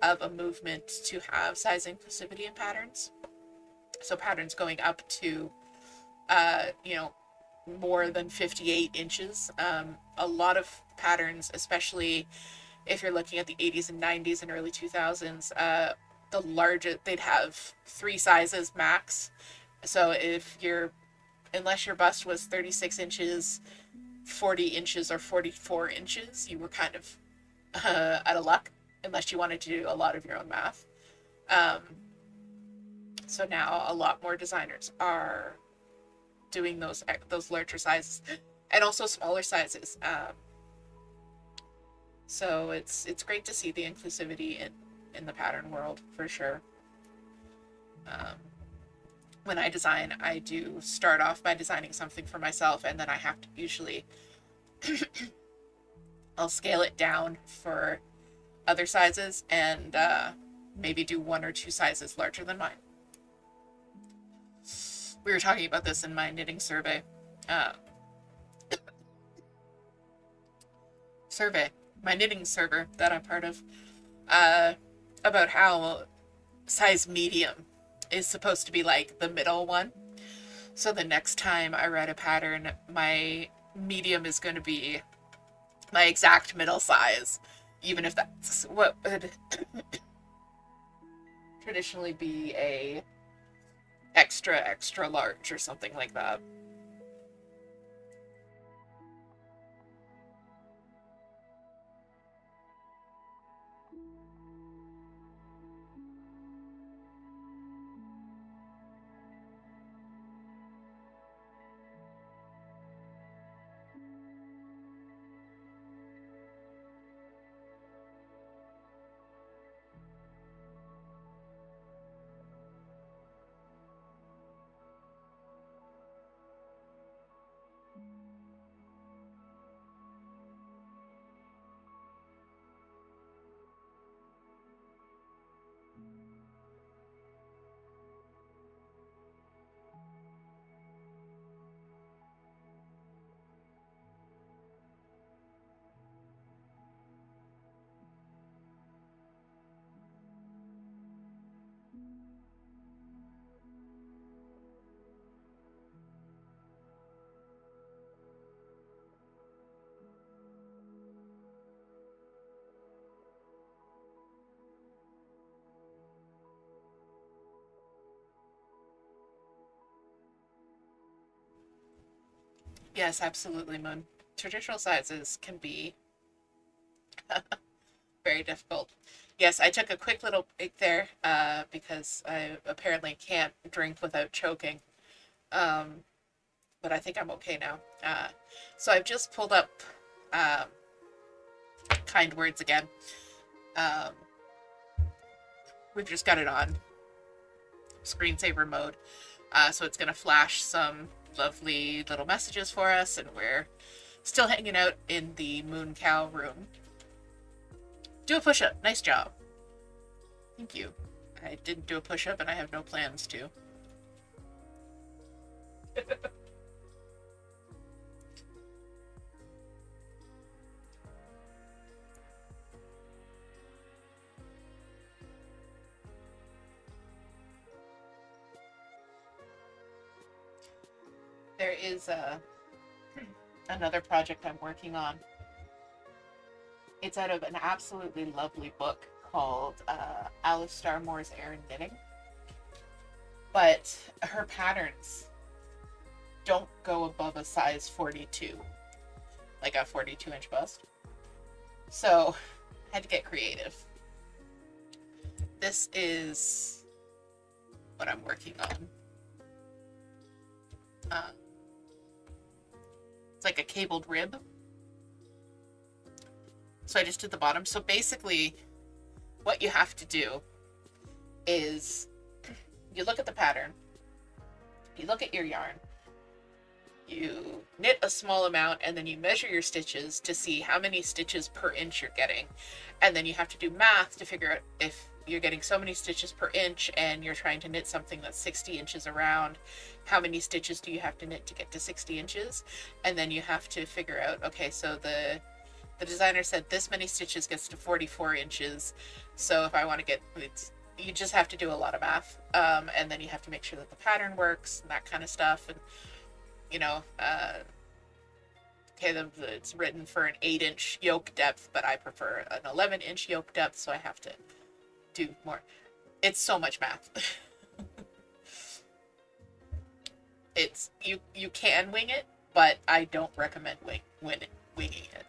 of a movement to have size inclusivity in patterns. So patterns going up to, more than 58 inches. A lot of patterns, especially if you're looking at the 80s and 90s and early 2000s, the largest, they'd have 3 sizes max. So unless your bust was 36 inches, 40 inches, or 44 inches, you were kind of out of luck, unless you wanted to do a lot of your own math. So now a lot more designers are doing those larger sizes and also smaller sizes. So it's great to see the inclusivity in the pattern world, for sure. When I design, I do start off by designing something for myself, and then I have to usually I'll scale it down for other sizes and maybe do 1 or 2 sizes larger than mine. We were talking about this in my knitting survey. My knitting server that I'm part of, about how size medium is supposed to be like the middle one. So the next time I write a pattern, my medium is going to be my exact middle size, even if that's what would traditionally be a extra large or something like that. Yes, absolutely, Moon. Traditional sizes can be very difficult. Yes, I took a quick little break there because I apparently can't drink without choking. Um, but I think I'm okay now. So I've just pulled up um, kind words again. Um, we've just got it on screensaver mode. So it's going to flash some lovely little messages for us, and we're still hanging out in the Moon Cow room. Do a push-up. Nice job. Thank you. I didn't do a push-up, and I have no plans to. There is another project I'm working on. It's out of an absolutely lovely book called Alice Starmore's Air and Knitting. But her patterns don't go above a size 42, like a 42-inch bust. So I had to get creative. This is what I'm working on. It's like a cabled rib. So I just did the bottom. So basically, what you have to do is you look at the pattern, you look at your yarn, you knit a small amount, and then you measure your stitches to see how many stitches per inch you're getting. And then you have to do math to figure out if you're getting so many stitches per inch and you're trying to knit something that's 60 inches around, how many stitches do you have to knit to get to 60 inches? And then you have to figure out, okay, so the designer said this many stitches gets to 44 inches. So if I want to get, you just have to do a lot of math. And then you have to make sure that the pattern works and that kind of stuff. And, you know, okay, it's written for an 8-inch yoke depth, but I prefer an 11-inch yoke depth, so I have to do more. It's so much math. It's you can wing it, but I don't recommend winging it.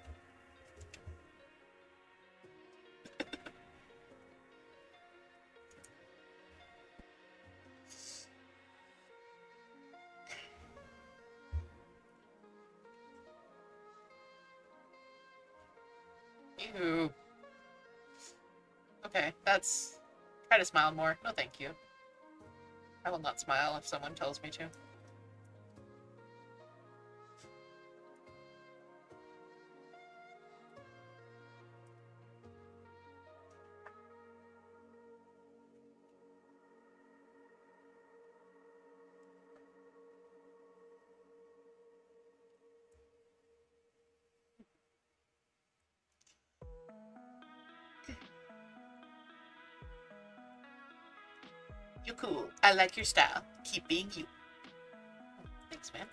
Ew. Okay, that's... Try to smile more. No, thank you. I will not smile if someone tells me to. You cool. I like your style. Keep being you. Thanks, man.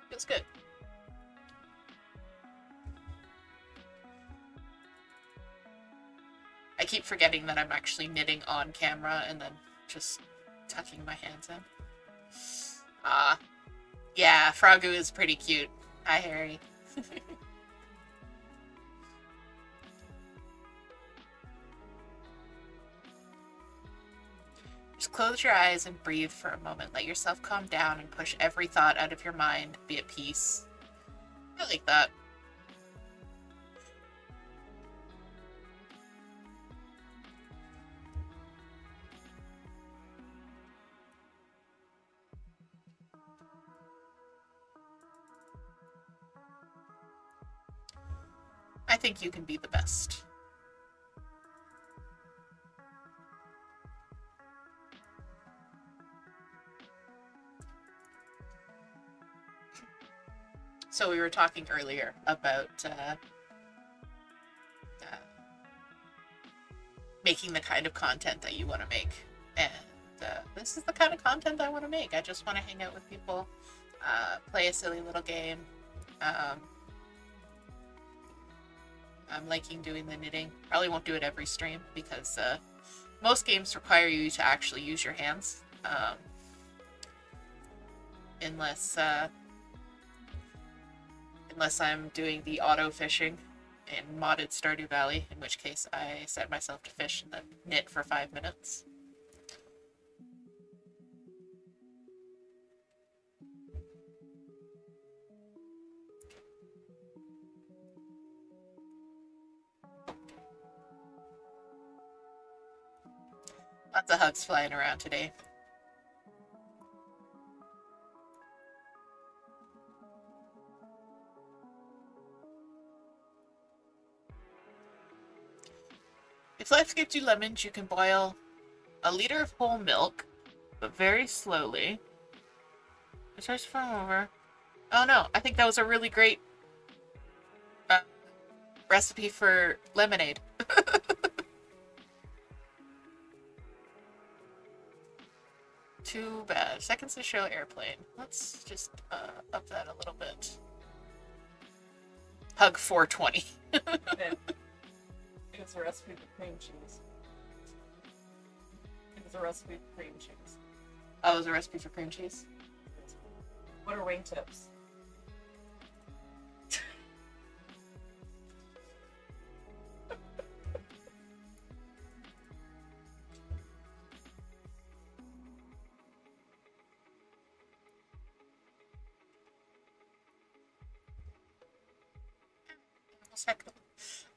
Feels good. I keep forgetting that I'm actually knitting on camera and then just tucking my hands in. Yeah, Frogu is pretty cute. Hi, Harry. Just close your eyes and breathe for a moment. Let yourself calm down and push every thought out of your mind. Be at peace. I like that. I think you can be the best. So we were talking earlier about making the kind of content that you want to make. And this is the kind of content I want to make. I just want to hang out with people, play a silly little game. I'm liking doing the knitting. Probably won't do it every stream because most games require you to actually use your hands. Unless unless I'm doing the auto fishing in modded Stardew Valley, in which case I set myself to fish and then knit for 5 minutes. Lots of hugs flying around today. If life gives you lemons, you can boil a liter of whole milk, but very slowly. It starts to foam over. Oh no, I think that was a really great recipe for lemonade. Too bad. Seconds to show airplane. Let's just up that a little bit. Hug 420. It was a recipe for cream cheese. It was a recipe for cream cheese. Oh, it was a recipe for cream cheese? What are wingtips?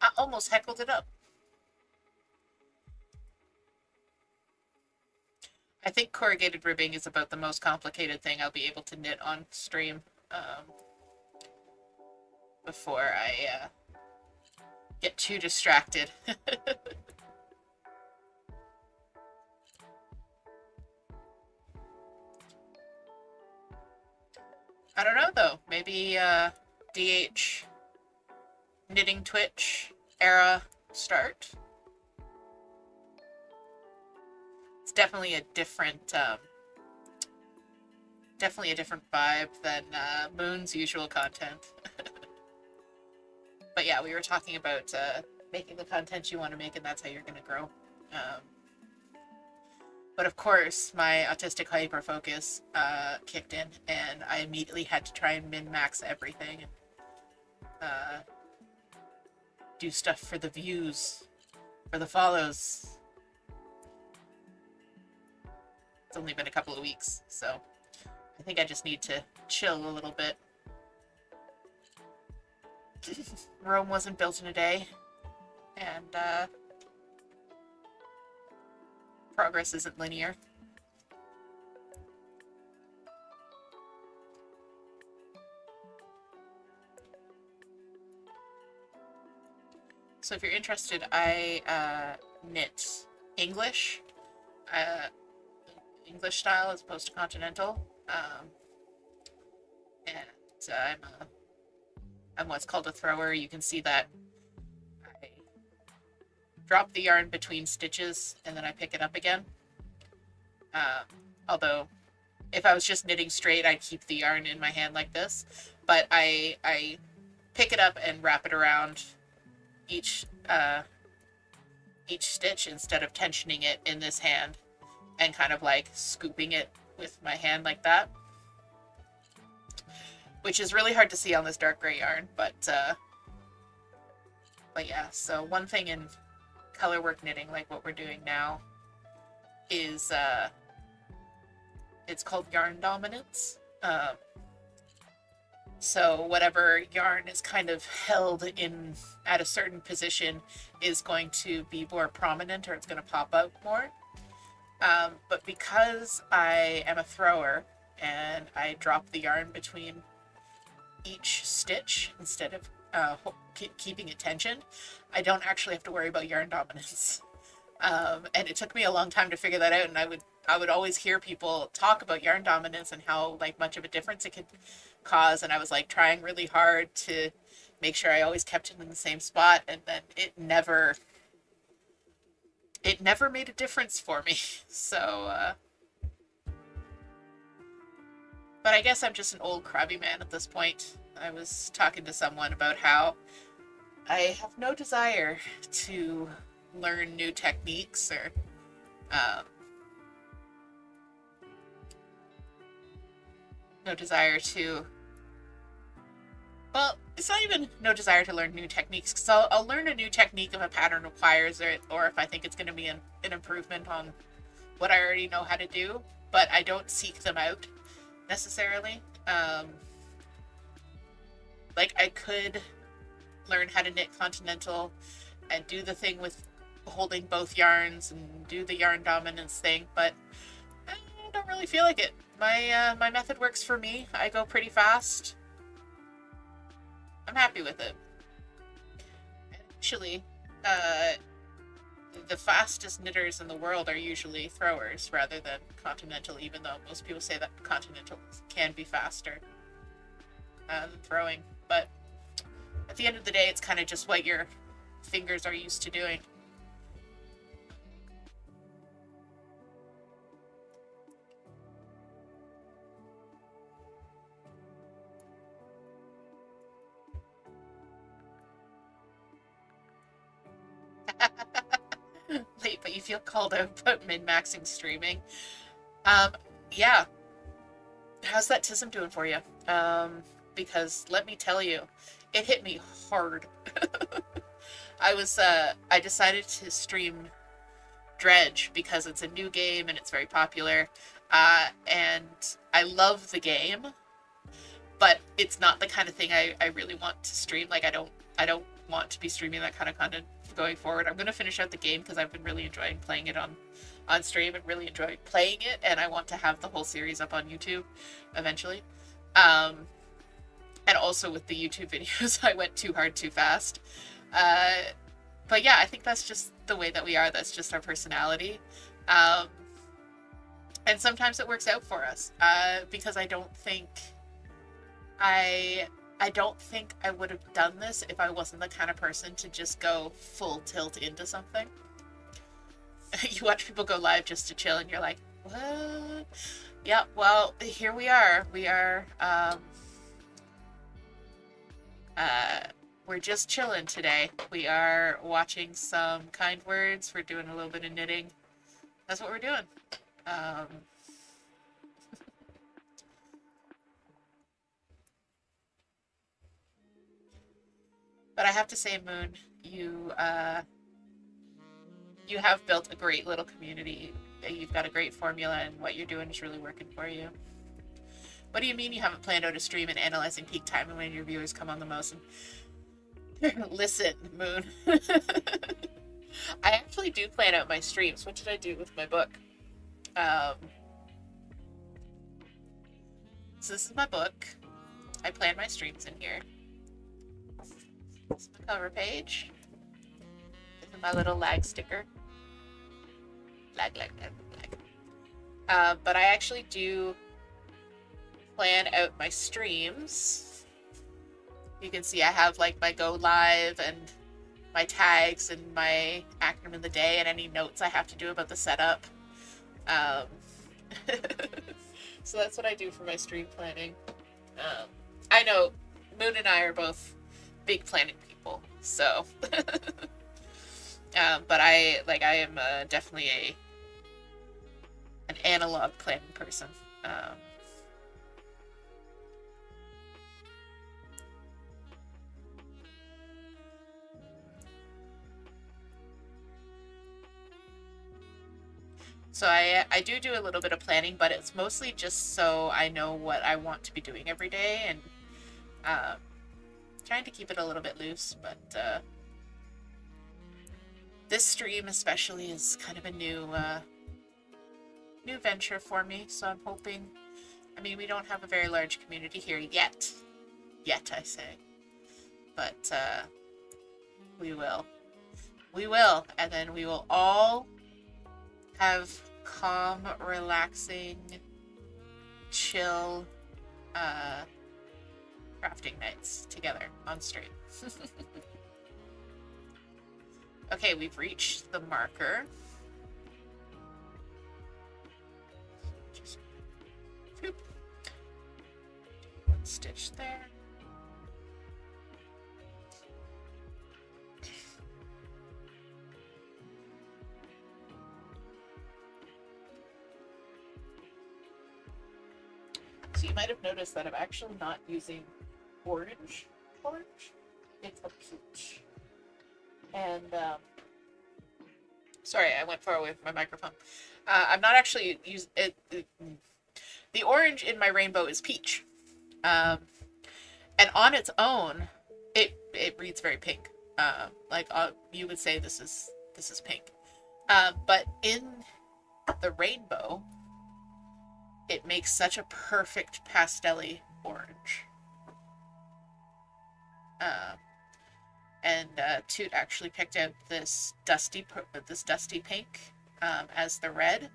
I almost heckled it up. I think corrugated ribbing is about the most complicated thing I'll be able to knit on stream before I get too distracted. I don't know though. Maybe DH knitting Twitch era start. It's definitely a different vibe than Moon's usual content. But yeah, we were talking about making the content you want to make, and that's how you're going to grow. But of course, my autistic hyperfocus kicked in, and I immediately had to try and min-max everything. And, do stuff for the views, for the follows. It's only been a couple of weeks, so I think I just need to chill a little bit. Rome wasn't built in a day, and progress isn't linear. So if you're interested, I knit English, English style as opposed to continental, and I'm what's called a thrower. You can see that I drop the yarn between stitches and then I pick it up again. Although if I was just knitting straight, I'd keep the yarn in my hand like this, but I pick it up and wrap it around each stitch instead of tensioning it in this hand and kind of like scooping it with my hand like that, which is really hard to see on this dark gray yarn, but yeah. So one thing in color work knitting, like what we're doing now, is it's called yarn dominance. So whatever yarn is kind of held in at a certain position is going to be more prominent, or it's going to pop out more. But because I am a thrower and I drop the yarn between each stitch instead of keeping it tensioned, I don't actually have to worry about yarn dominance. And it took me a long time to figure that out, and I would always hear people talk about yarn dominance and how like much of a difference it could cause, and I was like trying really hard to make sure I always kept it in the same spot, and then it never made a difference for me. So but I guess I'm just an old crabby man at this point. I was talking to someone about how I have no desire to learn new techniques or no desire to, well, it's not even no desire to learn new techniques, because I'll learn a new technique if a pattern requires it, or if I think it's going to be an improvement on what I already know how to do, but I don't seek them out necessarily. Like, I could learn how to knit continental and do the thing with holding both yarns and do the yarn dominance thing, but I don't really feel like it. My method works for me. I go pretty fast. I'm happy with it. Actually, the fastest knitters in the world are usually throwers rather than continental, even though most people say that continental can be faster than throwing. But at the end of the day, it's kind of just what your fingers are used to doing. Late, but you feel called out about min-maxing streaming. Yeah. How's that TISM doing for you? Because let me tell you, it hit me hard. I decided to stream Dredge because it's a new game and it's very popular. And I love the game, but it's not the kind of thing I really want to stream. Like, I don't want to be streaming that kind of content going forward. I'm going to finish out the game because I've been really enjoying playing it on stream and really enjoying playing it, and I want to have the whole series up on YouTube eventually. And also with the YouTube videos, I went too hard too fast. But yeah, I think that's just the way that we are. That's just our personality. And sometimes it works out for us, because I don't think I would have done this if I wasn't the kind of person to just go full tilt into something. You watch people go live just to chill and you're like, what? Yeah, well, here we are. We're just chilling today. We are watching some kind words. We're doing a little bit of knitting. That's what we're doing. But I have to say, Moon, you have built a great little community. You've got a great formula, and what you're doing is really working for you. What do you mean you haven't planned out a stream and analyzing peak time and when your viewers come on the most? And... Listen, Moon. I actually do plan out my streams. What did I do with my book? So this is my book. I plan my streams in here. This is my cover page. This is my little lag sticker. Lag. But I actually do plan out my streams. You can see I have like my go live and my tags and my acronym of the day and any notes I have to do about the setup. So that's what I do for my stream planning. I know Moon and I are both big planning people, so but I am definitely an analog planning person. So I do a little bit of planning, but it's mostly just so I know what I want to be doing every day, and trying to keep it a little bit loose. But this stream especially is kind of a new venture for me, so I'm hoping. I mean, we don't have a very large community here yet, I say, but we will, and then we will all have calm, relaxing, chill crafting nights together on stream. Okay, we've reached the marker. Just one stitch there. So you might have noticed that I'm actually not using orange orange. It's a peach. And, sorry, I went far away from my microphone. I'm not actually using it. The orange in my rainbow is peach. And on its own, it reads very pink. Like you would say this is pink. But in the rainbow, it makes such a perfect pastel-y orange. And Toot actually picked out this dusty pink as the red,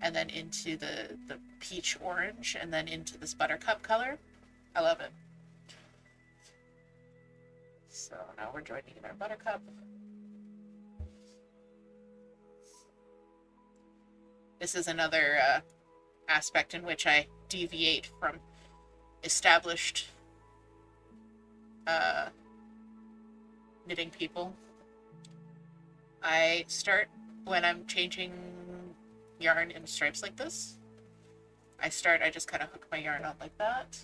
and then into the peach orange, and then into this buttercup color. I love it. So now we're joining in our buttercup. This is another aspect in which I deviate from established knitting people. I start when I'm changing yarn in stripes like this. I just kind of hook my yarn on like that.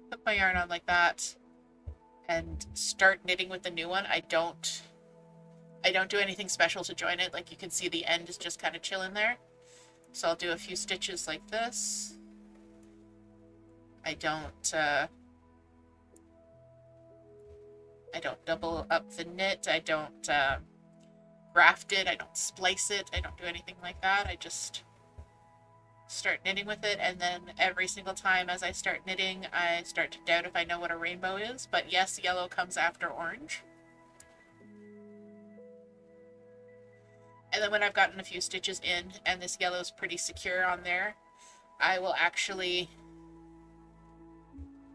Hook my yarn on like that and start knitting with the new one. I don't do anything special to join it. Like you can see the end is just kind of chilling there. So I'll do a few stitches like this. I don't double up the knit. I don't graft it. I don't splice it. I don't do anything like that. I just start knitting with it, and then every single time as I start knitting, I start to doubt if I know what a rainbow is. But yes, yellow comes after orange. And then when I've gotten a few stitches in and this yellow's pretty secure on there, I will actually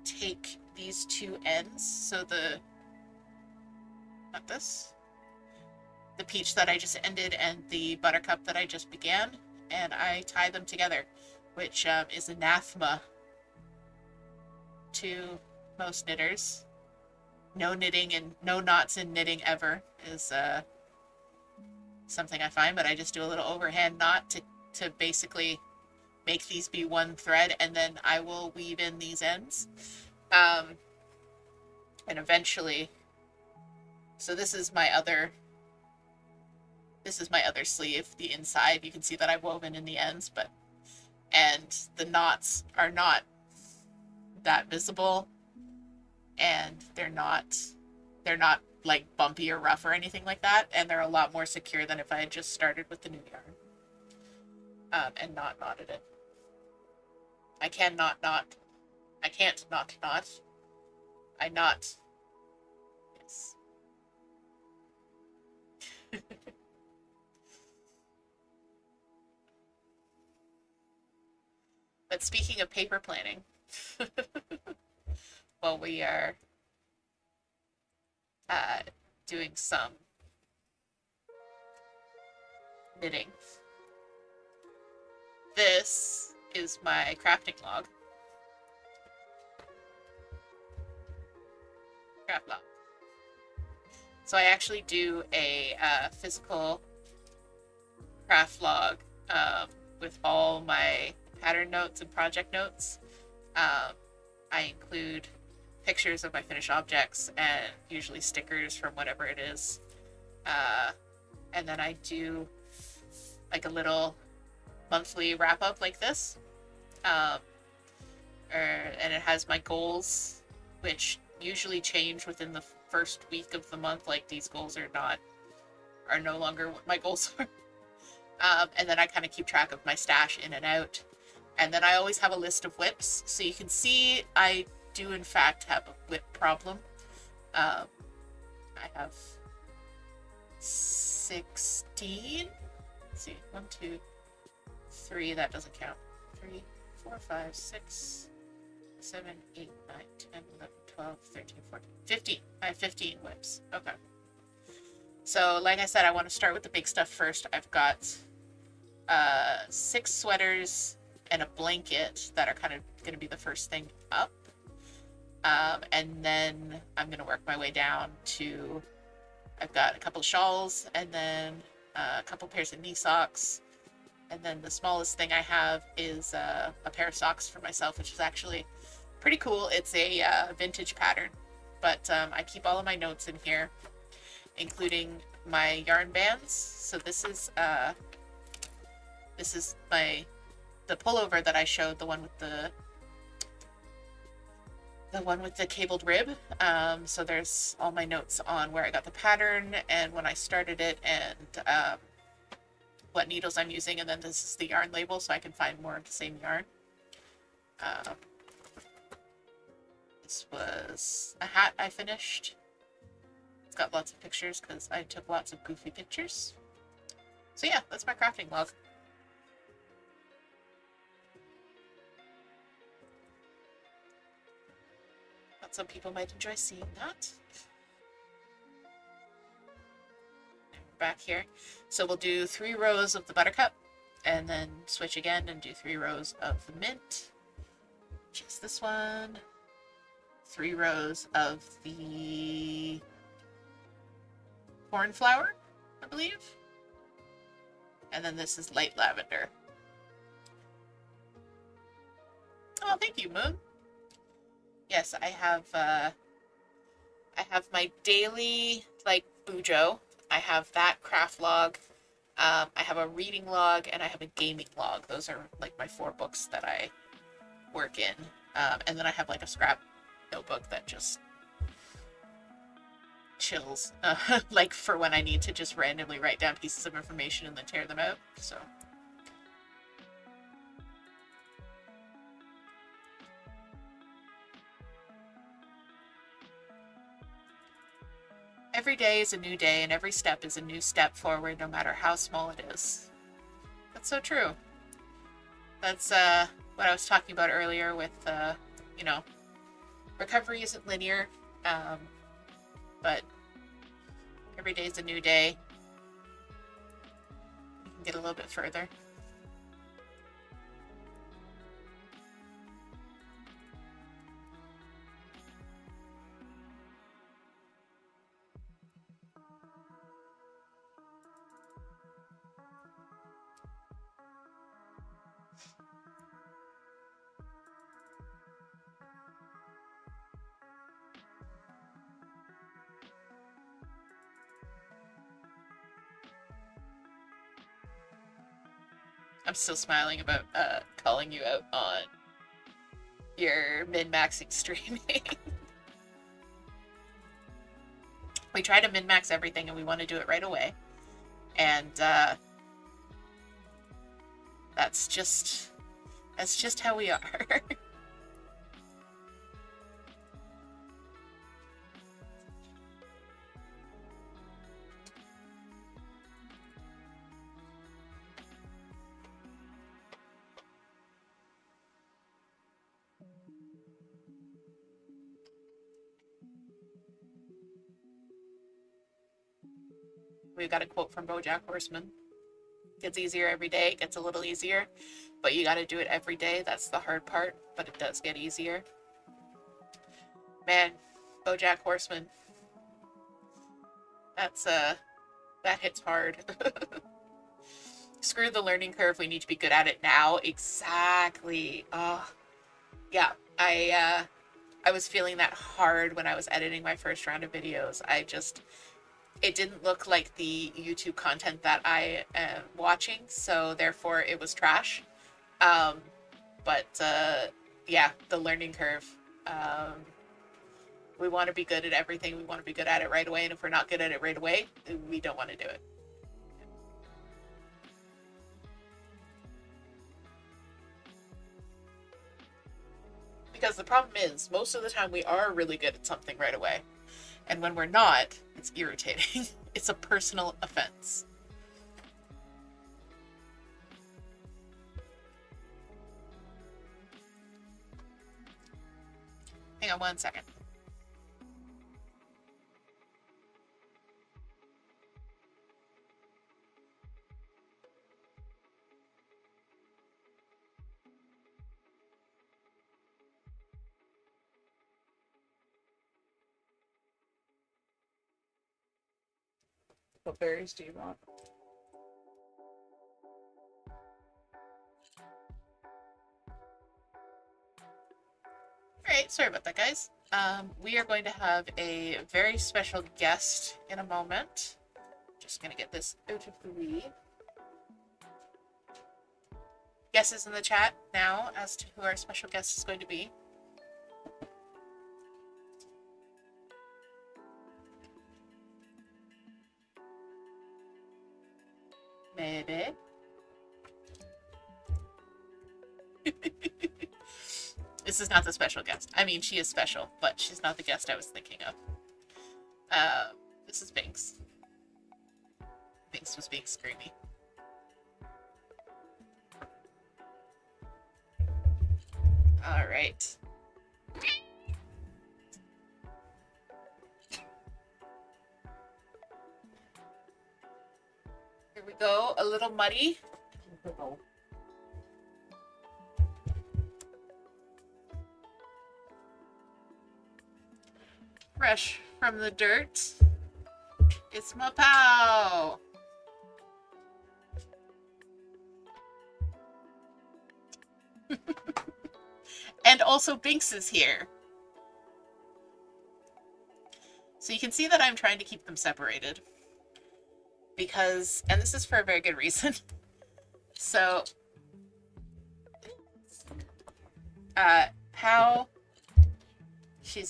take these two ends, so the peach that I just ended and the buttercup that I just began, and I tie them together, which is anathema to most knitters. No knitting and no knots in knitting ever is something I find, but I just do a little overhand knot to basically make these be one thread, and then I will weave in these ends. And eventually, so this is my other sleeve, the inside. You can see that I've woven in the ends, and the knots are not that visible, and they're not like bumpy or rough or anything like that, and they're a lot more secure than if I had just started with the new yarn and not knotted it. I can't not knot. I knot. Yes. But speaking of paper planning, well, we are doing some knitting. This is my crafting log. Craft log. So I actually do a physical craft log with all my pattern notes and project notes. I include pictures of my finished objects and usually stickers from whatever it is. And then I do like a little monthly wrap up like this. And it has my goals, which usually change within the first week of the month. Like these goals are no longer what my goals are. And then I kind of keep track of my stash in and out. And then I always have a list of whips. So you can see I do in fact have a whip problem. I have 16. Let's see, 1, 2, 3, that doesn't count. 3, 4, 5, 6, 7, 8, 9, 10, 11, 12, 13, 14, 15. I have 15 whips. Okay. So like I said, I want to start with the big stuff first. I've got 6 sweaters and a blanket that are kind of going to be the first thing up. And then I'm going to work my way down to, I've got a couple of shawls, and then a couple pairs of knee socks, And then the smallest thing I have is a pair of socks for myself, which is actually pretty cool. It's a vintage pattern, but I keep all of my notes in here, including my yarn bands. So this is the pullover that I showed, the one with the cabled rib. So there's all my notes on where I got the pattern and when I started it and what needles I'm using, and then this is the yarn label so I can find more of the same yarn. This was a hat I finished. It's got lots of pictures because I took lots of goofy pictures. So yeah, that's my crafting log. Thought some people might enjoy seeing that. Back here. So we'll do 3 rows of the buttercup and then switch again and do 3 rows of the mint, which is this one. 3 rows of the cornflower, I believe. And then this is light lavender. Oh, thank you, Moon. Yes, I have my daily, like, Bujo. I have that craft log. I have a reading log, and I have a gaming log. Those are, like, my 4 books that I work in. And then I have, like, a scrap notebook that just chills, like, for when I need to just randomly write down pieces of information and then tear them out, so. Every day is a new day, and every step is a new step forward, no matter how small it is. That's so true. That's what I was talking about earlier with, you know, recovery isn't linear, but every day is a new day. You can get a little bit further. I'm still smiling about calling you out on your min-maxing streaming. We try to min-max everything and we want to do it right away. And that's just how we are. We've got a quote from BoJack Horseman. Gets easier every day, it gets a little easier, but you gotta do it every day. That's the hard part, but it does get easier. Man, BoJack Horseman. That's that hits hard. Screw the learning curve, we need to be good at it now. Exactly. Oh, yeah, I was feeling that hard when I was editing my first round of videos. It didn't look like the YouTube content that I am watching, so therefore it was trash. But yeah, the learning curve. We want to be good at everything. We want to be good at it right away, and if we're not good at it right away, we don't want to do it. Because the problem is, most of the time we are really good at something right away. And when we're not, it's irritating. It's a personal offense. Hang on 1 second. What berries do you want? Alright, sorry about that, guys. We are going to have a very special guest in a moment. Just gonna get this out of the way. Guesses in the chat now as to who our special guest is going to be. Maybe. This is not the special guest. I mean, she is special, but she's not the guest I was thinking of. This is Binks. Binks was being screamy. All right. Here we go. A little muddy. Fresh from the dirt. It's my pal. And also Binks is here. So you can see that I'm trying to keep them separated. Because, and this is for a very good reason. So, Pow, she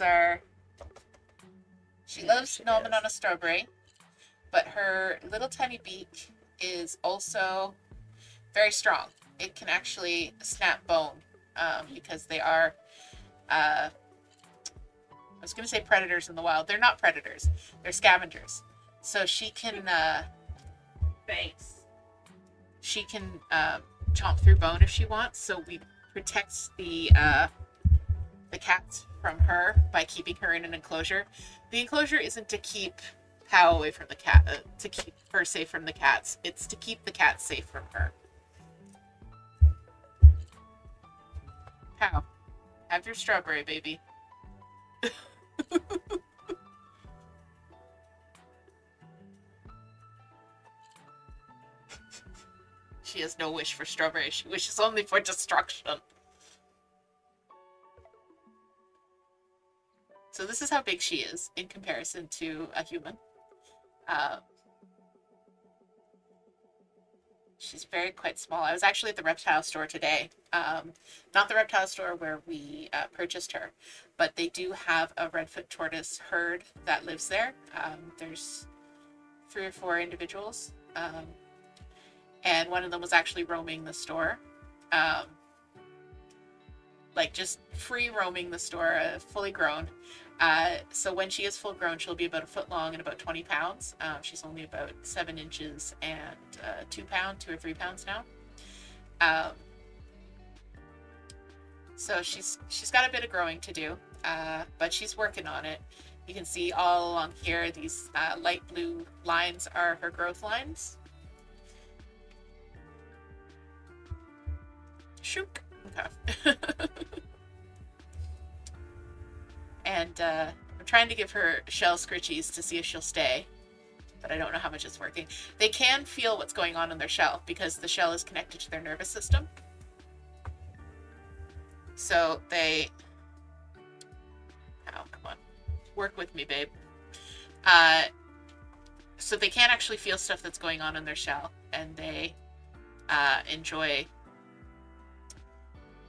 loves gnomming on a strawberry, but her little tiny beak is also very strong. It can actually snap bone, because they are, I was going to say predators in the wild. They're not predators. They're scavengers. So she can, Thanks. she can chomp through bone if she wants. So we protect the cats from her by keeping her in an enclosure. The enclosure isn't to keep Pow away from the cat, to keep her safe from the cats. It's to keep the cats safe from her. Pow, have your strawberry, baby. She has no wish for strawberry. She wishes only for destruction. So this is how big she is in comparison to a human. She's quite small. I was actually at the reptile store today. Not the reptile store where we purchased her, but they do have a redfoot tortoise herd that lives there. There's 3 or 4 individuals. And one of them was actually roaming the store. Like just free roaming the store, fully grown. So when she is full grown, she'll be about 1 foot long and about 20 pounds. She's only about 7 inches and 2 or 3 pounds now. So she's got a bit of growing to do, but she's working on it. You can see all along here, these light blue lines are her growth lines. Shook. Okay. And I'm trying to give her shell scritchies to see if she'll stay, but I don't know how much it's working. They can feel what's going on in their shell because the shell is connected to their nervous system. So they... Oh, come on. Work with me, babe. So they can actually feel stuff that's going on in their shell, and they enjoy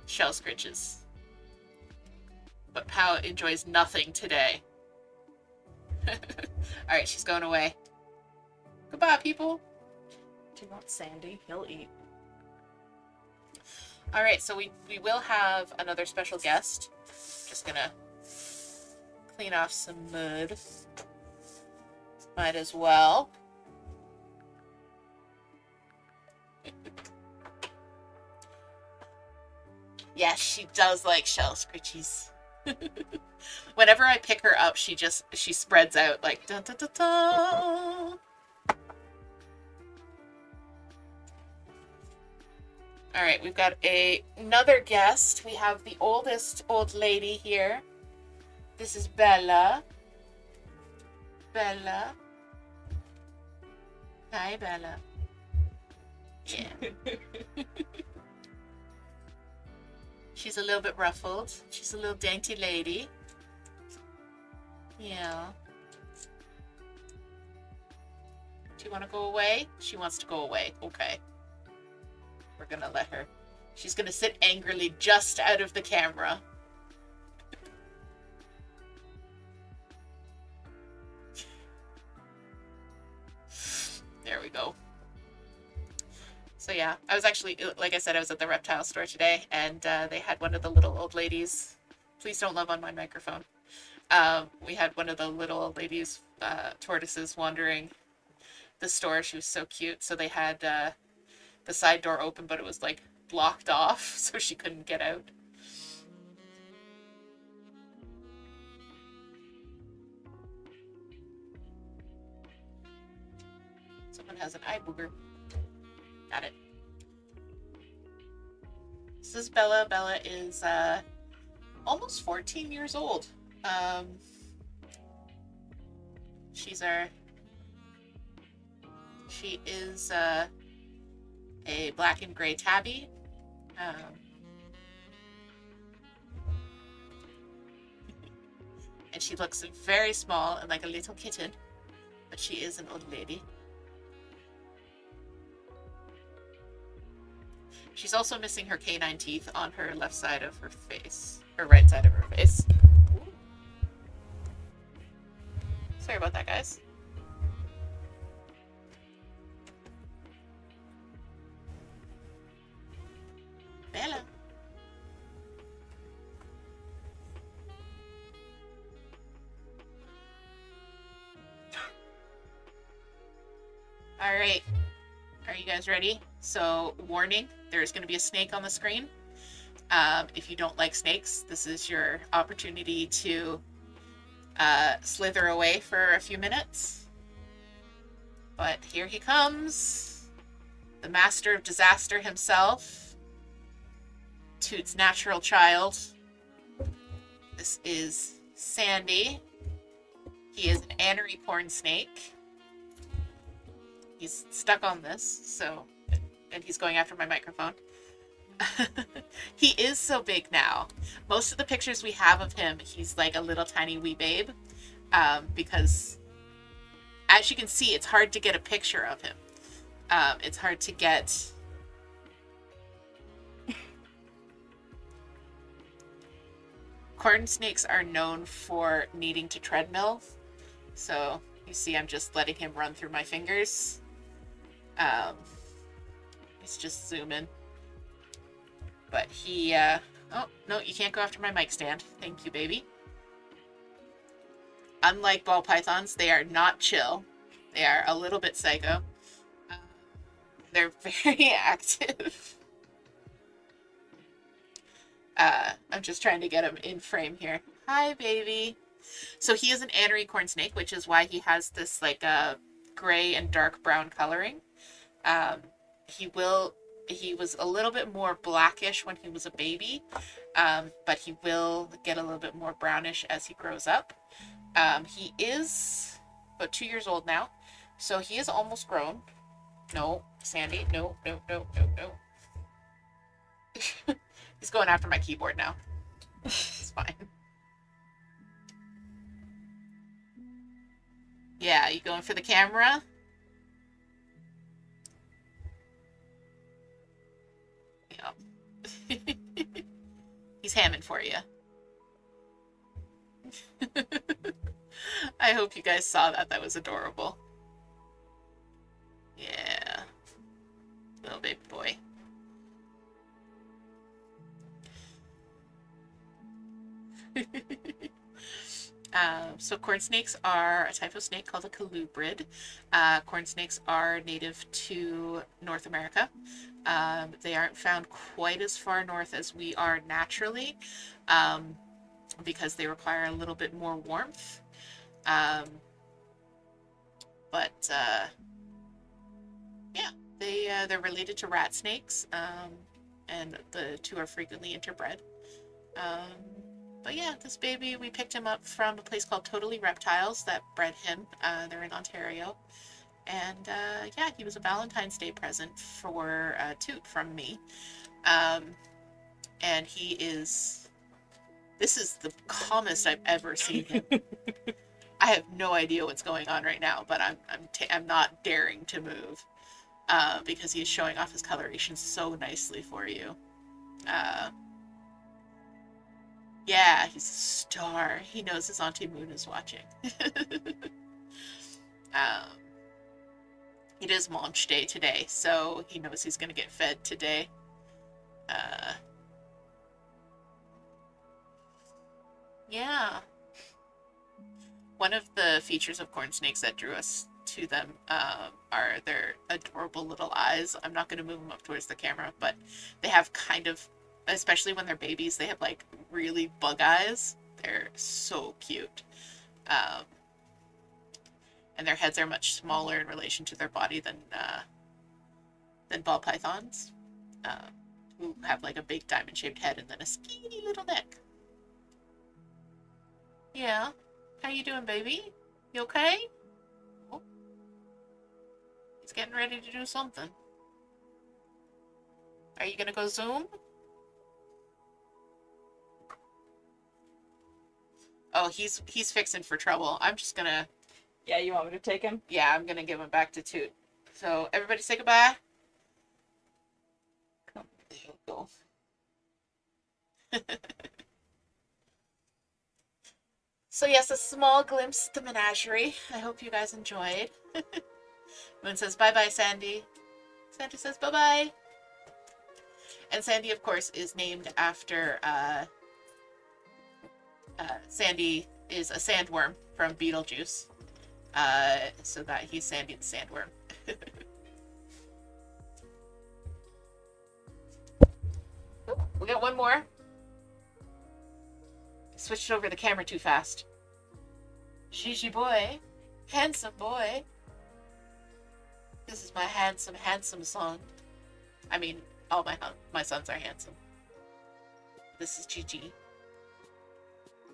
shell scritches. But Pow enjoys nothing today. Alright, she's going away. Goodbye, people. Do you want Sandy? He'll eat. Alright, so we will have another special guest. Just gonna clean off some mud. Might as well. Yes, she does like shell scritchies. Whenever I pick her up, she spreads out like dun dun dun dun. All right, we've got another guest. We have the oldest old lady here. This is Bella. Bella. Hi, Bella. Yeah. She's a little bit ruffled. She's a little dainty lady. Yeah. Do you want to go away? She wants to go away. Okay. We're gonna let her. She's gonna sit angrily just out of the camera. There we go. So yeah, I was actually, like I said, I was at the reptile store today, and they had one of the little old ladies. Please don't love on my microphone. We had one of the little old ladies, tortoises, wandering the store. She was so cute. So they had the side door open, but it was like blocked off, so she couldn't get out. Someone has an eye booger. Got it. This is Bella. Bella is almost 14 years old. She is a black and gray tabby. And she looks very small and like a little kitten, but she is an old lady. She's also missing her canine teeth on her left side of her face, or right side of her face. Sorry about that, guys. Bella. All right. Are you guys ready? So, warning, there's going to be a snake on the screen. If you don't like snakes, this is your opportunity to slither away for a few minutes. But here he comes. The master of disaster himself. Toot's natural child. This is Sandy. He is an anery corn snake. He's stuck on this, so, and he's going after my microphone. He is so big now. Most of the pictures we have of him, he's like a little tiny wee babe, because as you can see, it's hard to get a picture of him. It's hard to get... Corn snakes are known for needing to treadmill, so you see I'm just letting him run through my fingers. He's just zooming. But he, oh, no, you can't go after my mic stand. Thank you, baby. Unlike ball pythons, they are not chill. They are a little bit psycho. They're very active. I'm just trying to get him in frame here. Hi, baby. So he is an anery corn snake, which is why he has this like gray and dark brown coloring. He was a little bit more blackish when he was a baby, but he will get a little bit more brownish as he grows up. He is about 2 years old now, so he is almost grown. No, Sandy, no, no, no, no, no. He's going after my keyboard now. It's fine. Yeah, you going for the camera? Yeah. He's hamming for you. I hope you guys saw that. That was adorable. Yeah. Little baby boy. So corn snakes are a type of snake called a colubrid. Corn snakes are native to North America. They aren't found quite as far north as we are naturally, because they require a little bit more warmth. But yeah, they're related to rat snakes, and the two are frequently interbred. But yeah, this baby, we picked him up from a place called Totally Reptiles that bred him. They're in Ontario. And yeah, he was a Valentine's Day present for Toot from me. and this is the calmest I've ever seen him. I have no idea what's going on right now, but I'm not daring to move because he's showing off his coloration so nicely for you. Yeah, he's a star. He knows his Auntie Moon is watching. It is launch day today, so he knows he's going to get fed today. Yeah. One of the features of corn snakes that drew us to them are their adorable little eyes. I'm not going to move them up towards the camera, but they have kind of, especially when they're babies, they have like really bug eyes. They're so cute. And their heads are much smaller in relation to their body than ball pythons, who have like a big diamond-shaped head and then a skinny little neck. Yeah. How you doing, baby? You okay? Oh. He's getting ready to do something. Are you gonna go zoom? Oh, he's fixing for trouble. I'm just gonna... Yeah, you want me to take him? Yeah, I'm gonna give him back to Toot. So, everybody say goodbye. Come. There you go. So yes, a small glimpse at the menagerie. I hope you guys enjoyed. Moon says bye-bye, Sandy. Sandy says bye-bye. And Sandy, of course, is named after... Sandy is a sandworm from Beetlejuice. So that he's Sandy the Sandworm. Oh, we got one more. Switched over the camera too fast. Gigi boy. Handsome boy. This is my handsome, handsome son. I mean, all my sons are handsome. This is Gigi.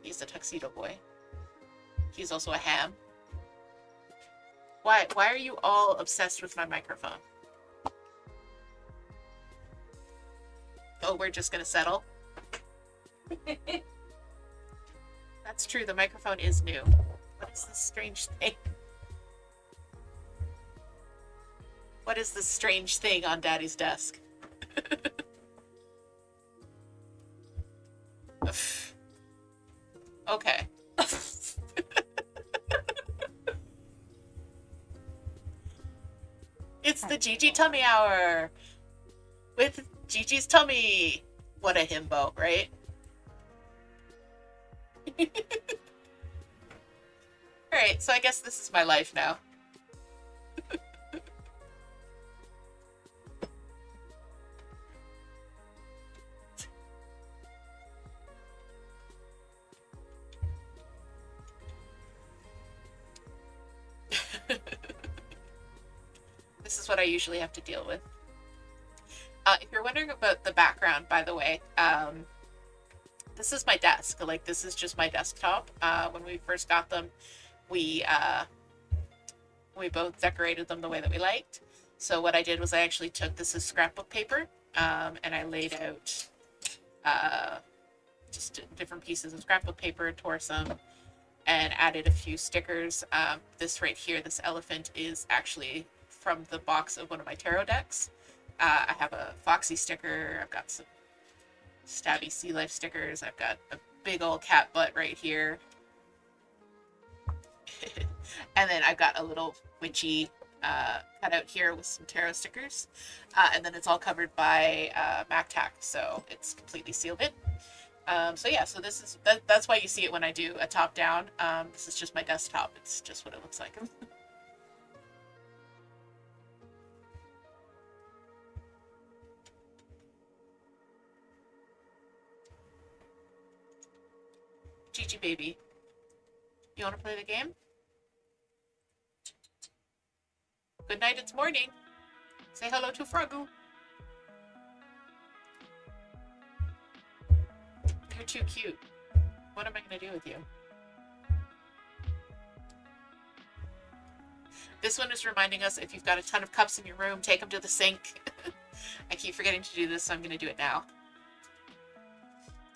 He's a tuxedo boy. He's also a ham. Why are you all obsessed with my microphone? Oh, we're just gonna settle? That's true, the microphone is new. What is this strange thing? What is this strange thing on Daddy's desk? Okay. It's the Gigi Tummy Hour with Gigi's Tummy. What a himbo, right? Alright, so I guess this is my life now. This is what I usually have to deal with. If you're wondering about the background, by the way, this is my desk. Like, this is just my desktop. When we first got them, we both decorated them the way that we liked. So what I did was I actually took, this is scrapbook paper, and I laid out just different pieces of scrapbook paper, tore some, and added a few stickers. This right here, this elephant, is actually from the box of one of my tarot decks. I have a Foxy sticker, I've got some Stabby Sea Life stickers, I've got a big old cat butt right here. And then I've got a little witchy cut out here with some tarot stickers. And then it's all covered by Mac Tack, so it's completely sealed in. So yeah, so this is, that's why you see it when I do a top down. This is just my desktop, it's just what it looks like. Gigi baby, you want to play the game? Good night, it's morning. Say hello to Frogoo. You're too cute. What am I going to do with you? This one is reminding us, if you've got a ton of cups in your room, take them to the sink. I keep forgetting to do this, so I'm going to do it now.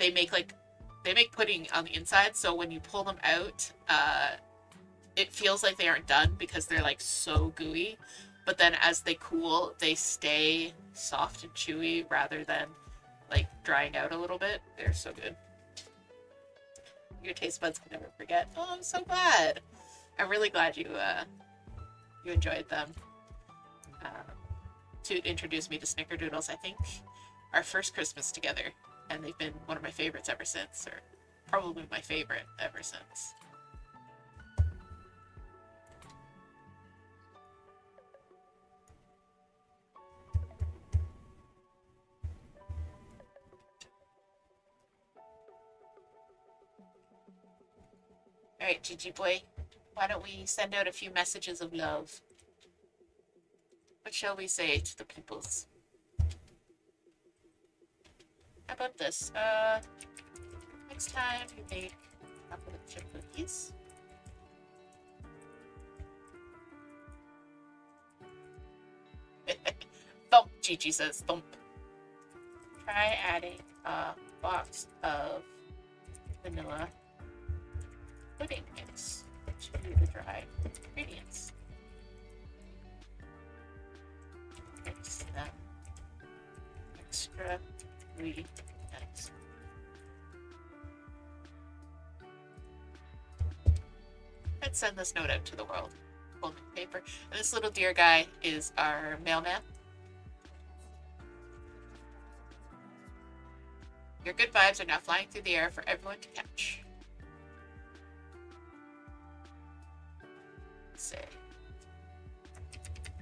they make pudding on the inside, so when you pull them out, it feels like they aren't done because they're like so gooey. But then as they cool, they stay soft and chewy rather than like drying out a little bit. They're so good. Your taste buds can never forget. Oh, I'm so glad. I'm really glad you enjoyed them. To introduce me to snickerdoodles, I think our first Christmas together, and they've been one of my favorites ever since, or probably my favorite ever since. Alright, Gigi boy, why don't we send out a few messages of love? What shall we say to the peoples? How about this? Next time you make chocolate chip cookies. Thump, Gigi says, thump. Try adding a box of vanilla pudding mix to the dry ingredients. Mix them extra really nice. Let's send this note out to the world. Folding paper. And this little deer guy is our mailman. Your good vibes are now flying through the air for everyone to catch. Say.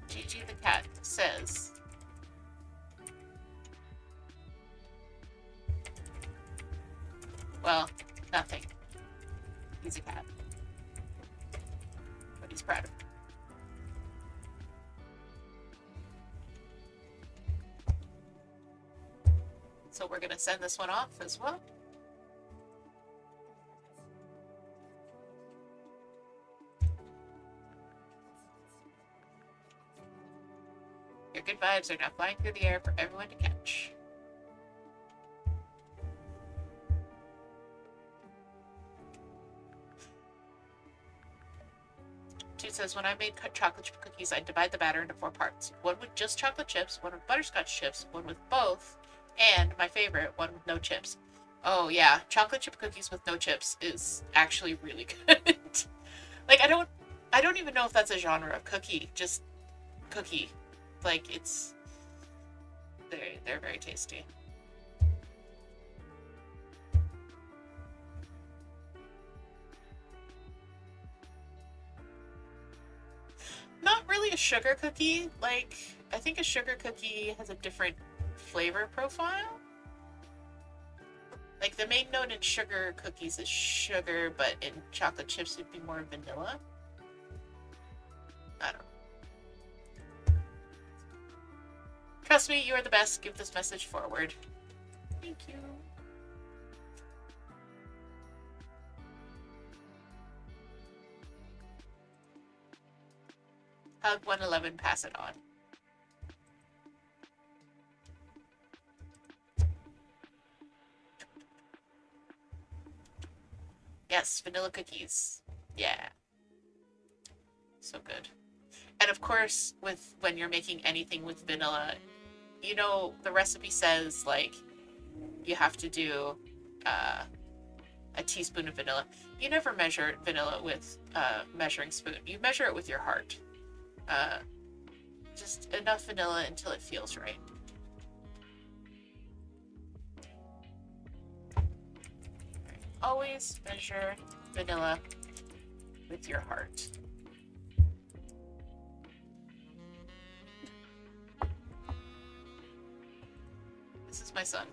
Gigi the cat says. Well, nothing. He's a cat. But he's proud of it. So we're going to send this one off as well. Your good vibes are now flying through the air for everyone to catch. Toot says, when I made chocolate chip cookies, I'd divide the batter into 4 parts. One with just chocolate chips, one with butterscotch chips, one with both, and my favorite, one with no chips. Oh yeah, chocolate chip cookies with no chips is actually really good. Like, I don't even know if that's a genre of cookie, just cookie. Like, it's, they're very tasty. Not really a sugar cookie. Like, I think a sugar cookie has a different flavor profile. Like, the main note in sugar cookies is sugar, but in chocolate chips it'd be more vanilla. I don't know. Trust me, you are the best. Give this message forward. Thank you. Hug 111, pass it on. Yes, vanilla cookies. Yeah. So good. And of course, when you're making anything with vanilla, you know, the recipe says, like, you have to do a teaspoon of vanilla. You never measure vanilla with a measuring spoon. You measure it with your heart. Just enough vanilla until it feels right. Always measure vanilla with your heart. This is my son.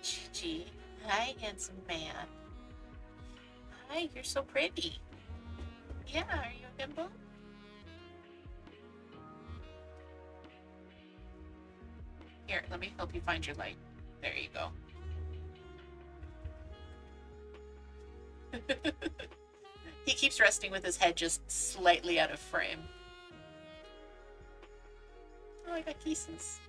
Gigi. Hi, handsome man. Hi, you're so pretty. Yeah, are you a bimbo? Here, let me help you find your light. There you go. He keeps resting with his head just slightly out of frame. Oh, I got kisses.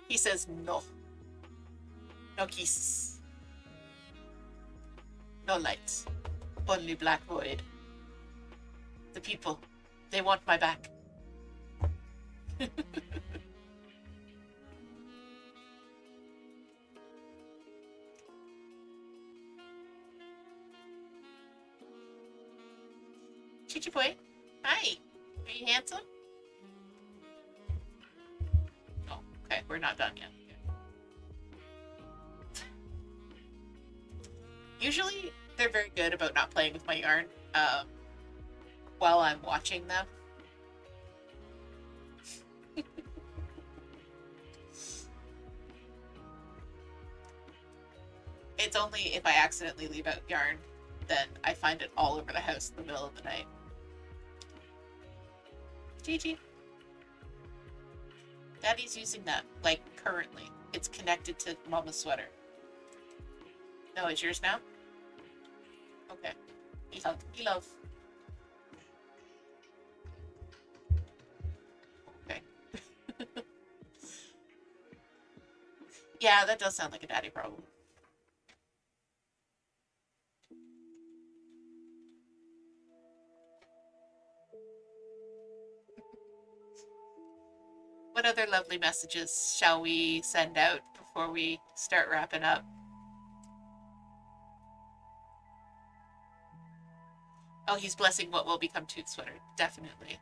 He says no. No kisses. No lights. Only black void. The people. They want my back. Chichi boy. Hi. Are you handsome? Oh, okay. We're not done yet. Usually, they're very good about not playing with my yarn while I'm watching them. It's only if I accidentally leave out yarn, then I find it all over the house in the middle of the night. Gigi. Daddy's using that, like, currently. It's connected to Mama's sweater. No, it's yours now? Okay. You love. Okay. Yeah, that does sound like a daddy problem. What other lovely messages shall we send out before we start wrapping up? Oh, he's blessing what will become Toot's sweater. Definitely.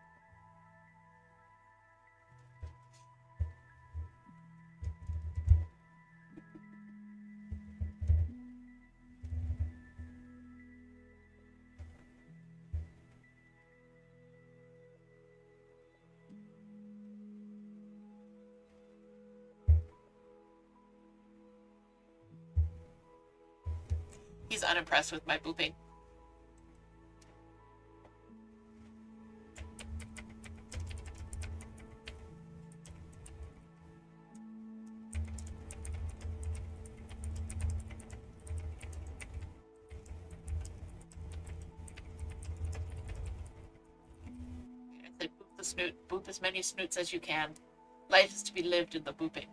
He's unimpressed with my booping. I said boop the snoot. Boop as many snoots as you can. Life is to be lived in the booping.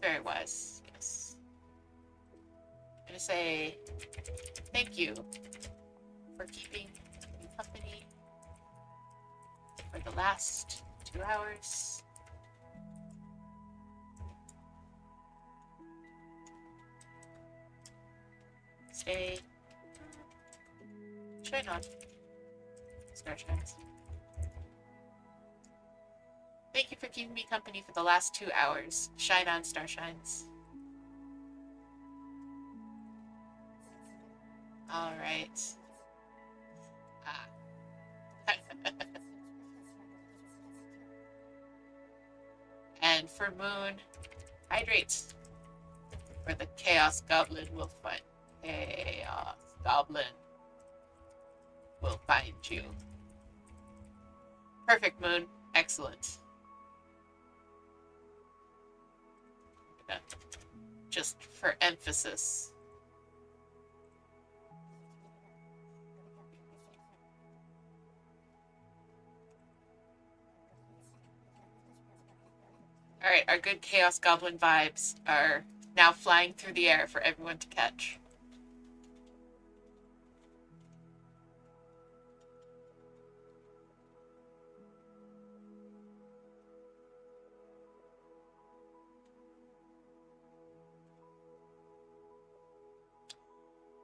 Very wise, yes. I'm gonna say thank you for keeping me company for the last 2 hours. Stay. Shine on. Star shines. Thank you for keeping me company for the last 2 hours. Shine on, star shines. All right. Ah. And for Moon, hydrate. Or the Chaos Goblin will find. Chaos Goblin will find you. Perfect, Moon. Excellent. Just for emphasis. All right, our good Chaos Goblin vibes are now flying through the air for everyone to catch.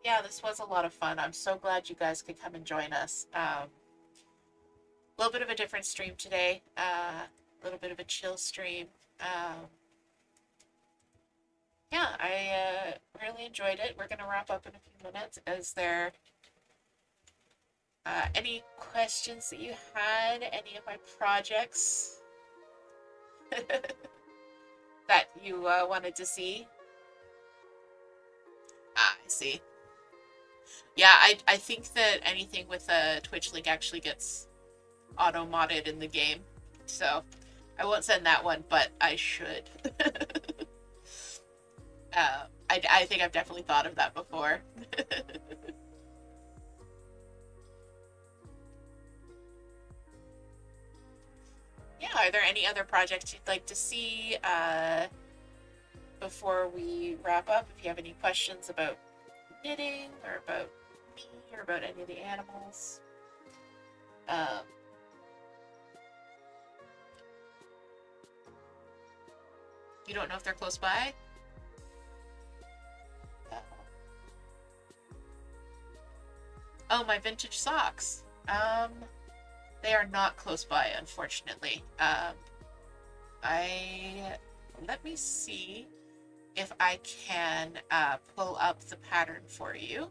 Yeah, this was a lot of fun. I'm so glad you guys could come and join us. A little bit of a different stream today. A little bit of a chill stream. Yeah, I really enjoyed it. We're going to wrap up in a few minutes. Is there any questions that you had? Any of my projects that you wanted to see? Ah, I see. Yeah, I think that anything with a Twitch link actually gets auto-modded in the game. So I won't send that one, but I should. I think I've definitely thought of that before. Yeah, are there any other projects you'd like to see before we wrap up? If you have any questions about knitting or about me or about any of the animals. You don't know if they're close by? Oh, my vintage socks. They are not close by, unfortunately. Let me see if I can pull up the pattern for you.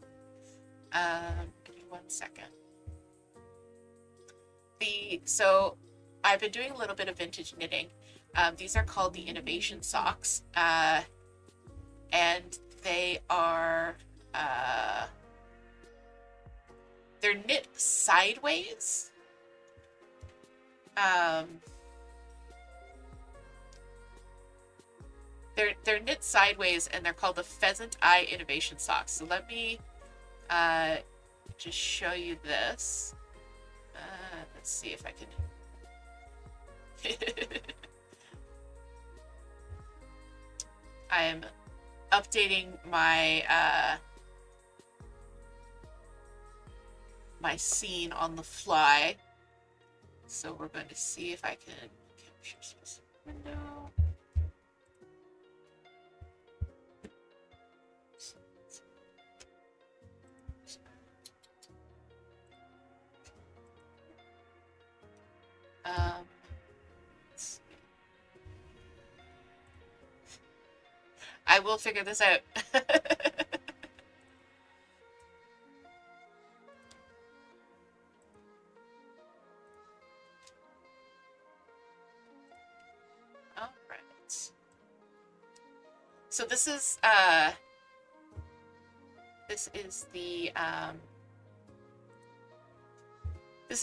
Give me 1 second. So I've been doing a little bit of vintage knitting. These are called the Innovation socks, and they are they're knit sideways. They're knit sideways, and they're called the Pheasant Eye Innovation socks. So let me just show you this. Let's see if I can. I am updating my my scene on the fly. So we're going to see if I can capture this window. Let's see. I will figure this out. All right. So this is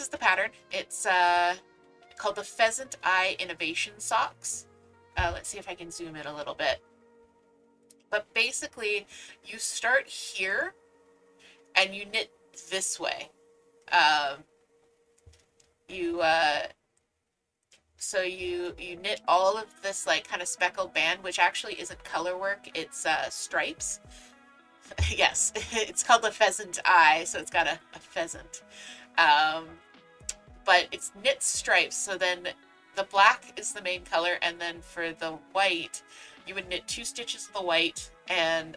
the pattern. It's called the Pheasant Eye Innovation socks. Let's see if I can zoom in a little bit. But basically, you start here and you knit this way. So you knit all of this like kind of speckled band, which actually isn't color work, it's stripes. Yes, it's called the Pheasant Eye, so it's got a pheasant. But it's knit stripes, so then the black is the main color, and then for the white, you would knit 2 stitches of the white, and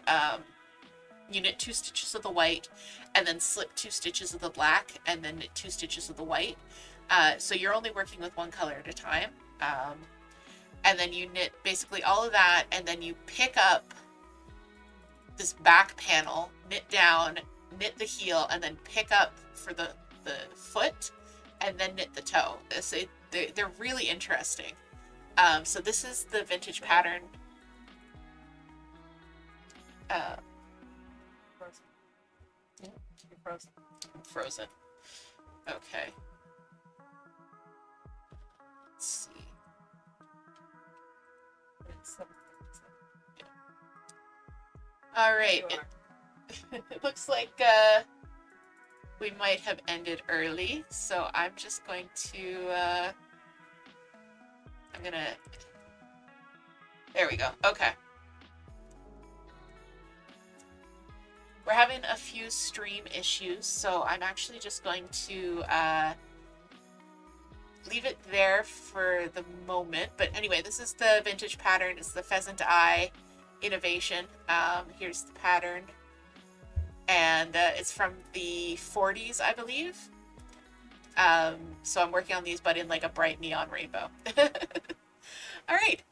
you knit 2 stitches of the white, and then slip 2 stitches of the black, and then knit 2 stitches of the white. So you're only working with one color at a time. And then you knit basically all of that, and then you pick up this back panel, knit down, knit the heel, and then pick up for the foot, and then knit the toe. So they're really interesting. So this is the vintage pattern. Frozen. Frozen. Okay. Let's see. All right. It looks like we might have ended early, so I'm just going to there we go. Okay. We're having a few stream issues, so I'm actually just going to leave it there for the moment. But anyway, this is the vintage pattern. It's the Pheasant Eye Innovation. Here's the pattern. And it's from the 40s, I believe. So I'm working on these, but in like a bright neon rainbow. All right.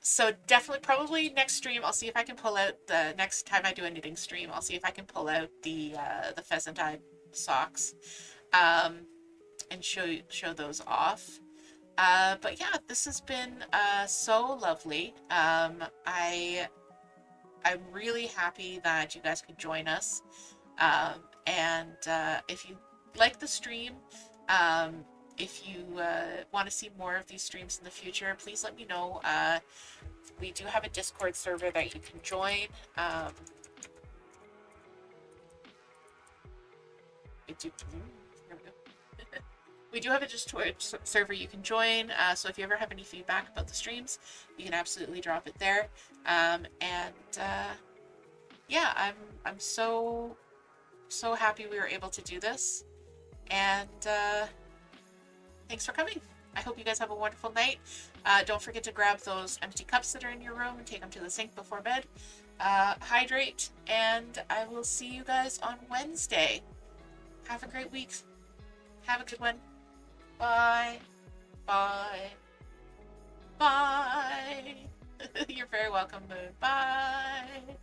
So definitely, probably next stream, I'll see if I can pull out the next time I do a knitting stream. I'll see if I can pull out the Pheasant Eye socks, and show those off. But yeah, this has been so lovely. I'm really happy that you guys could join us. And if you like the stream, if you want to see more of these streams in the future, please let me know. We do have a Discord server that you can join. Here we go. We do have a Discord server you can join, so if you ever have any feedback about the streams, you can absolutely drop it there. Yeah, I'm so happy we were able to do this, and thanks for coming. I hope you guys have a wonderful night. Don't forget to grab those empty cups that are in your room and take them to the sink before bed. Hydrate, and I will see you guys on Wednesday. Have a great week. Have a good one. Bye. Bye. Bye. You're very welcome, Moon. Bye.